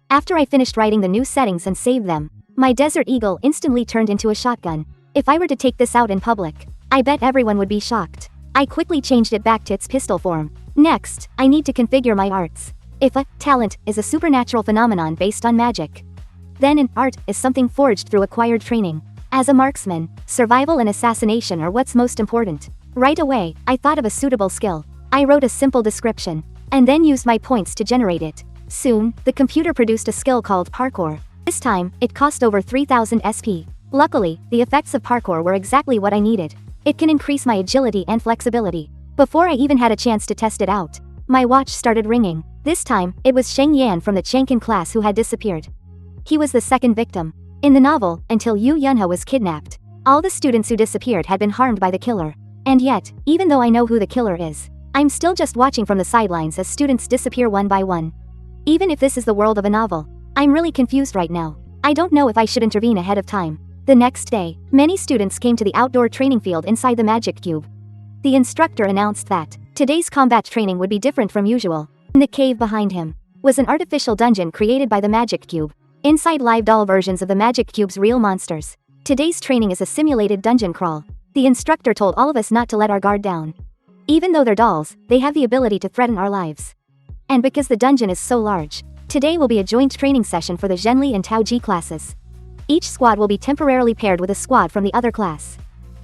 After I finished writing the new settings and saved them, my Desert Eagle instantly turned into a shotgun. If I were to take this out in public, I bet everyone would be shocked. I quickly changed it back to its pistol form. Next, I need to configure my arts. If a talent is a supernatural phenomenon based on magic, then an art is something forged through acquired training. As a marksman, survival and assassination are what's most important. Right away, I thought of a suitable skill. I wrote a simple description, and then used my points to generate it. Soon, the computer produced a skill called parkour. This time, it cost over 3000 SP. Luckily, the effects of parkour were exactly what I needed. It can increase my agility and flexibility. Before I even had a chance to test it out, my watch started ringing. This time, it was Sheng Yan from the Changkin class who had disappeared. He was the second victim. In the novel, until Yu Yunhe was kidnapped, all the students who disappeared had been harmed by the killer. And yet, even though I know who the killer is, I'm still just watching from the sidelines as students disappear one by one. Even if this is the world of a novel, I'm really confused right now. I don't know if I should intervene ahead of time. The next day, many students came to the outdoor training field inside the magic cube. The instructor announced that today's combat training would be different from usual. In the cave behind him was an artificial dungeon created by the magic cube. Inside live doll versions of the magic cube's real monsters. Today's training is a simulated dungeon crawl. The instructor told all of us not to let our guard down. Even though they're dolls, they have the ability to threaten our lives. And because the dungeon is so large, today will be a joint training session for the Zhenli and Taoji classes. Each squad will be temporarily paired with a squad from the other class.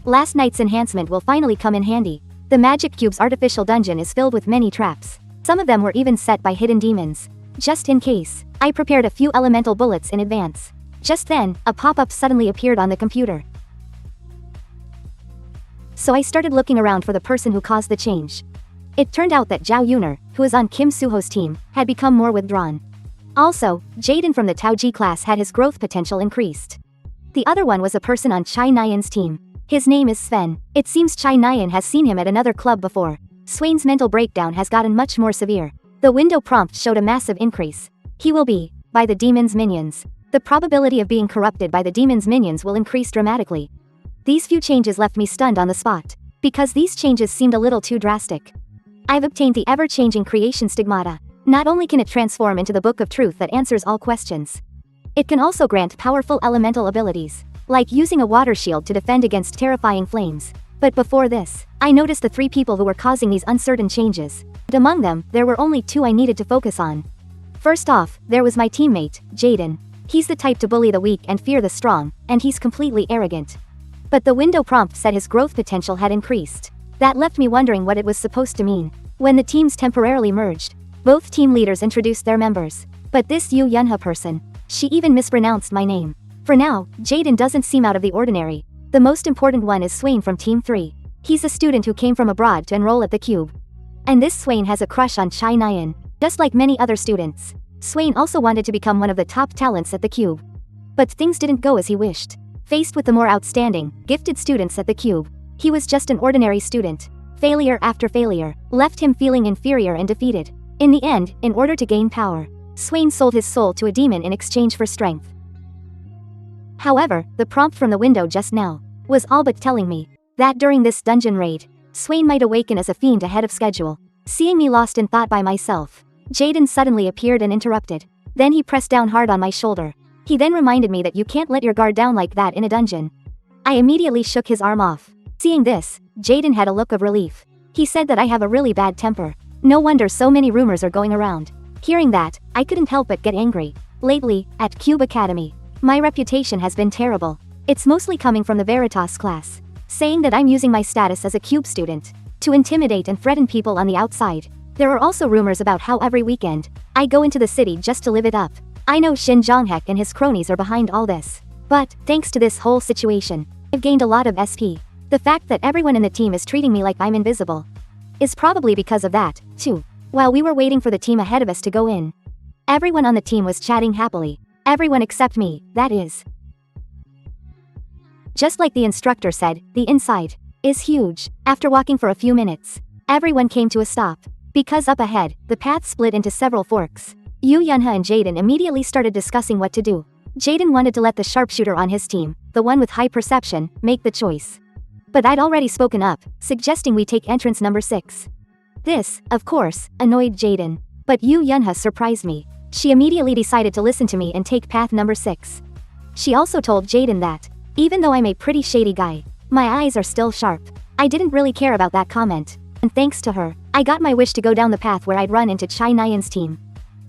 Last night's enhancement will finally come in handy. The Magic Cube's artificial dungeon is filled with many traps. Some of them were even set by hidden demons. Just in case, I prepared a few elemental bullets in advance. Just then, a pop-up suddenly appeared on the computer. So I started looking around for the person who caused the change. It turned out that Zhao Yuner, who is on Kim Suho's team, had become more withdrawn. Also, Jaden from the Taoji class had his growth potential increased. The other one was a person on Chai Nyan's team. His name is Sven. It seems Chai Nyan has seen him at another club before. Swain's mental breakdown has gotten much more severe. The window prompt showed a massive increase. He will be by the demon's minions. The probability of being corrupted by the demon's minions will increase dramatically. These few changes left me stunned on the spot, because these changes seemed a little too drastic. I've obtained the ever-changing creation stigmata. Not only can it transform into the book of truth that answers all questions, it can also grant powerful elemental abilities, like using a water shield to defend against terrifying flames. But before this, I noticed the three people who were causing these uncertain changes. And among them, there were only two I needed to focus on. First off, there was my teammate, Jaden. He's the type to bully the weak and fear the strong, and he's completely arrogant. But the window prompt said his growth potential had increased. That left me wondering what it was supposed to mean. When the teams temporarily merged, both team leaders introduced their members. But this Yu Yunhe person, she even mispronounced my name. For now, Jaden doesn't seem out of the ordinary. The most important one is Swain from Team 3. He's a student who came from abroad to enroll at the Cube. And this Swain has a crush on Chai Nyan, just like many other students. Swain also wanted to become one of the top talents at the Cube. But things didn't go as he wished. Faced with the more outstanding, gifted students at the Cube, he was just an ordinary student. Failure after failure left him feeling inferior and defeated. In the end, in order to gain power, Swain sold his soul to a demon in exchange for strength. However, the prompt from the window just now was all but telling me that during this dungeon raid, Swain might awaken as a fiend ahead of schedule. Seeing me lost in thought by myself, Jaden suddenly appeared and interrupted. Then he pressed down hard on my shoulder. He then reminded me that you can't let your guard down like that in a dungeon. I immediately shook his arm off. Seeing this, Jaden had a look of relief. He said that I have a really bad temper. No wonder so many rumors are going around. Hearing that, I couldn't help but get angry. Lately, at Cube Academy, my reputation has been terrible. It's mostly coming from the Veritas class, saying that I'm using my status as a Cube student to intimidate and threaten people on the outside. There are also rumors about how every weekend, I go into the city just to live it up. I know Shin Zhonghek and his cronies are behind all this. But, thanks to this whole situation, I've gained a lot of SP. The fact that everyone in the team is treating me like I'm invisible is probably because of that, too. While we were waiting for the team ahead of us to go in, everyone on the team was chatting happily. Everyone except me, that is. Just like the instructor said, the inside is huge. After walking for a few minutes, everyone came to a stop. Because up ahead, the path split into several forks. Yu Yunhe and Jaden immediately started discussing what to do. Jaden wanted to let the sharpshooter on his team, the one with high perception, make the choice. But I'd already spoken up, suggesting we take entrance number 6. This, of course, annoyed Jaden. But Yu Yunhe surprised me. She immediately decided to listen to me and take path number 6. She also told Jaden that Even though I'm a pretty shady guy, my eyes are still sharp. I didn't really care about that comment. And thanks to her, I got my wish to go down the path where I'd run into Chai Nyan's team.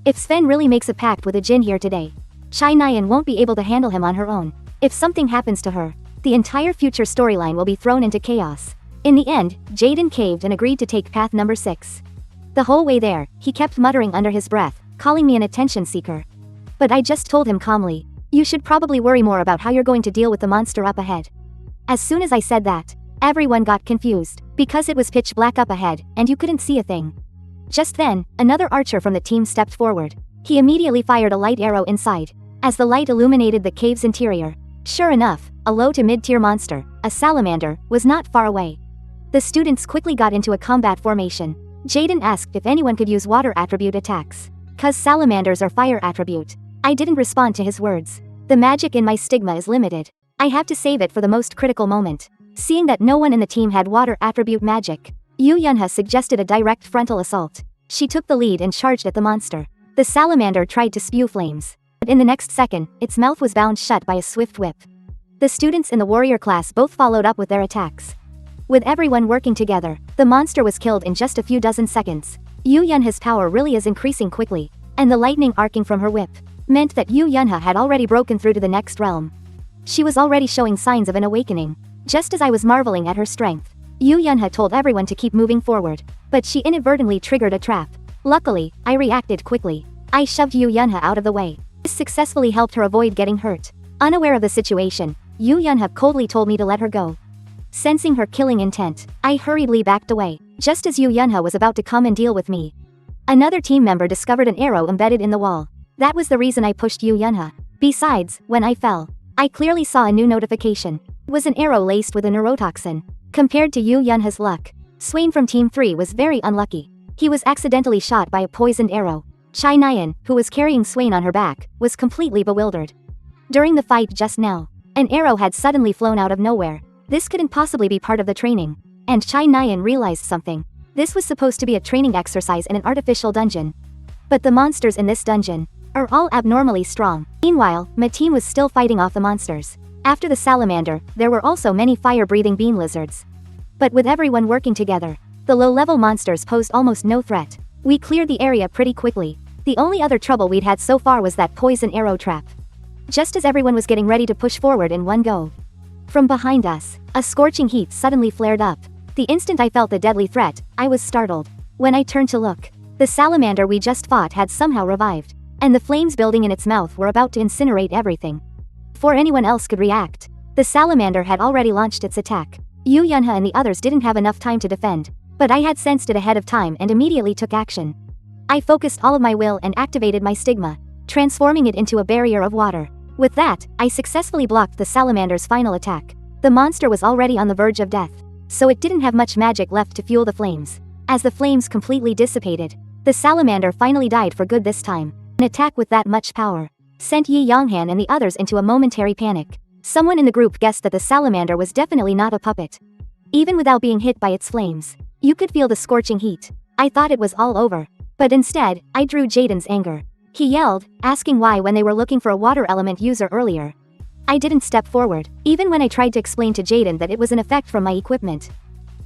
If Sven really makes a pact with a Jin here today, Chai Nyan won't be able to handle him on her own. If something happens to her, the entire future storyline will be thrown into chaos. In the end, Jaden caved and agreed to take path number 6. The whole way there, he kept muttering under his breath, calling me an attention seeker. But I just told him calmly, you should probably worry more about how you're going to deal with the monster up ahead. As soon as I said that, everyone got confused, because it was pitch black up ahead, and you couldn't see a thing. Just then, another archer from the team stepped forward. He immediately fired a light arrow inside, as the light illuminated the cave's interior. Sure enough, a low to mid-tier monster, a salamander, was not far away. The students quickly got into a combat formation. Jaden asked if anyone could use water attribute attacks. Cause salamanders are fire attribute. I didn't respond to his words. The magic in my stigma is limited. I have to save it for the most critical moment. Seeing that no one in the team had water attribute magic, Yu Yunha suggested a direct frontal assault. She took the lead and charged at the monster. The salamander tried to spew flames, but in the next second, its mouth was bound shut by a swift whip. The students in the warrior class both followed up with their attacks. With everyone working together, the monster was killed in just a few dozen seconds. Yu Yunha's power really is increasing quickly, and the lightning arcing from her whip meant that Yu Yunha had already broken through to the next realm. She was already showing signs of an awakening. Just as I was marveling at her strength, Yu Yunha told everyone to keep moving forward, but she inadvertently triggered a trap. Luckily, I reacted quickly. I shoved Yu Yunha out of the way. This successfully helped her avoid getting hurt. Unaware of the situation, Yu Yunha coldly told me to let her go. Sensing her killing intent, I hurriedly backed away, just as Yu Yunha was about to come and deal with me. Another team member discovered an arrow embedded in the wall. That was the reason I pushed Yu Yunha. Besides, when I fell, I clearly saw a new notification. It was an arrow laced with a neurotoxin. Compared to Yu Yunha's luck, Swain from Team 3 was very unlucky. He was accidentally shot by a poisoned arrow. Chai Nyan, who was carrying Swain on her back, was completely bewildered. During the fight just now, an arrow had suddenly flown out of nowhere. This couldn't possibly be part of the training. And Chai Nyan realized something. This was supposed to be a training exercise in an artificial dungeon. But the monsters in this dungeon are all abnormally strong. Meanwhile, Mateen was still fighting off the monsters. After the salamander, there were also many fire-breathing bean lizards. But with everyone working together, the low-level monsters posed almost no threat. We cleared the area pretty quickly. The only other trouble we'd had so far was that poison arrow trap. Just as everyone was getting ready to push forward in one go, from behind us, a scorching heat suddenly flared up. The instant I felt the deadly threat, I was startled. When I turned to look, the salamander we just fought had somehow revived, and the flames building in its mouth were about to incinerate everything. Before anyone else could react, the salamander had already launched its attack. Yu Yunha and the others didn't have enough time to defend, but I had sensed it ahead of time and immediately took action. I focused all of my will and activated my stigma, transforming it into a barrier of water. With that, I successfully blocked the salamander's final attack. The monster was already on the verge of death, so it didn't have much magic left to fuel the flames. As the flames completely dissipated, the salamander finally died for good this time. An attack with that much power sent Yi Yonghan and the others into a momentary panic. Someone in the group guessed that the salamander was definitely not a puppet. Even without being hit by its flames, you could feel the scorching heat. I thought it was all over. But instead, I drew Jaden's anger. He yelled, asking why when they were looking for a water element user earlier, I didn't step forward, even when I tried to explain to Jaden that it was an effect from my equipment.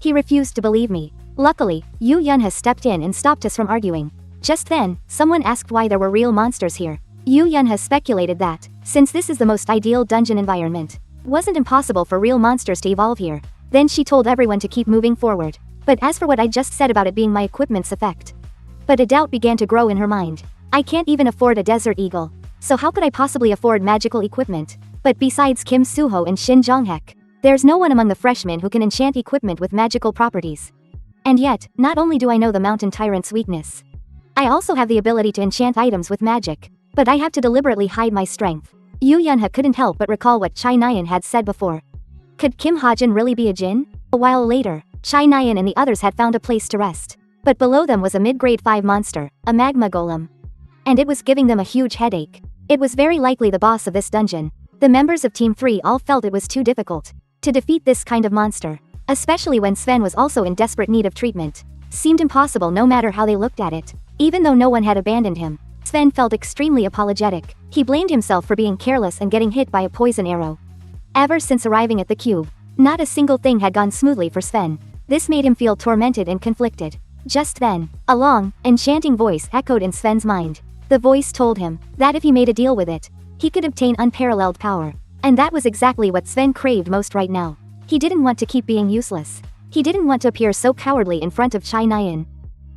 He refused to believe me. Luckily, Yu Yunha stepped in and stopped us from arguing. Just then, someone asked why there were real monsters here. Yu Yunha speculated that, since this is the most ideal dungeon environment, it wasn't impossible for real monsters to evolve here. Then she told everyone to keep moving forward. But as for what I just said about it being my equipment's effect, but a doubt began to grow in her mind. I can't even afford a desert eagle, so how could I possibly afford magical equipment? But besides Kim Suho and Shin Jonghek, there's no one among the freshmen who can enchant equipment with magical properties. And yet, not only do I know the mountain tyrant's weakness, I also have the ability to enchant items with magic, but I have to deliberately hide my strength. Yu Yunha couldn't help but recall what Chai Nyan had said before. Could Kim Hajin really be a Jin? A while later, Chai Nyan and the others had found a place to rest. But below them was a mid-grade 5 monster, a magma golem. And it was giving them a huge headache. It was very likely the boss of this dungeon. The members of Team 3 all felt it was too difficult to defeat this kind of monster, especially when Sven was also in desperate need of treatment. Seemed impossible no matter how they looked at it. Even though no one had abandoned him, Sven felt extremely apologetic. He blamed himself for being careless and getting hit by a poison arrow. Ever since arriving at the cube, not a single thing had gone smoothly for Sven. This made him feel tormented and conflicted. Just then, a long, enchanting voice echoed in Sven's mind. The voice told him that if he made a deal with it, he could obtain unparalleled power. And that was exactly what Sven craved most right now. He didn't want to keep being useless. He didn't want to appear so cowardly in front of Xianxia.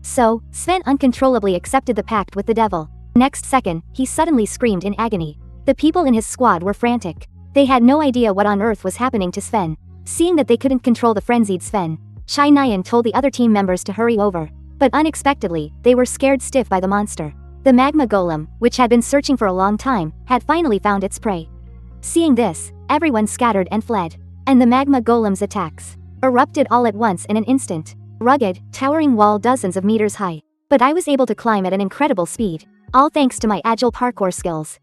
So, Sven uncontrollably accepted the pact with the devil. Next second, he suddenly screamed in agony. The people in his squad were frantic. They had no idea what on earth was happening to Sven. Seeing that they couldn't control the frenzied Sven, Xianxia told the other team members to hurry over. But unexpectedly, they were scared stiff by the monster. The magma golem, which had been searching for a long time, had finally found its prey. Seeing this, everyone scattered and fled. And the magma golem's attacks erupted all at once in an instant. Rugged, towering wall dozens of meters high. But I was able to climb at an incredible speed, all thanks to my agile parkour skills.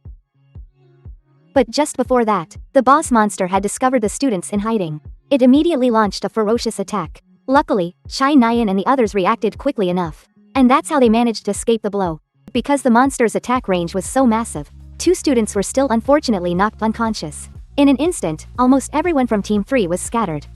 But just before that, the boss monster had discovered the students in hiding. It immediately launched a ferocious attack. Luckily, Xianxia and the others reacted quickly enough. And that's how they managed to escape the blow. Because the monster's attack range was so massive, 2 students were still unfortunately knocked unconscious. In an instant, almost everyone from Team 3 was scattered.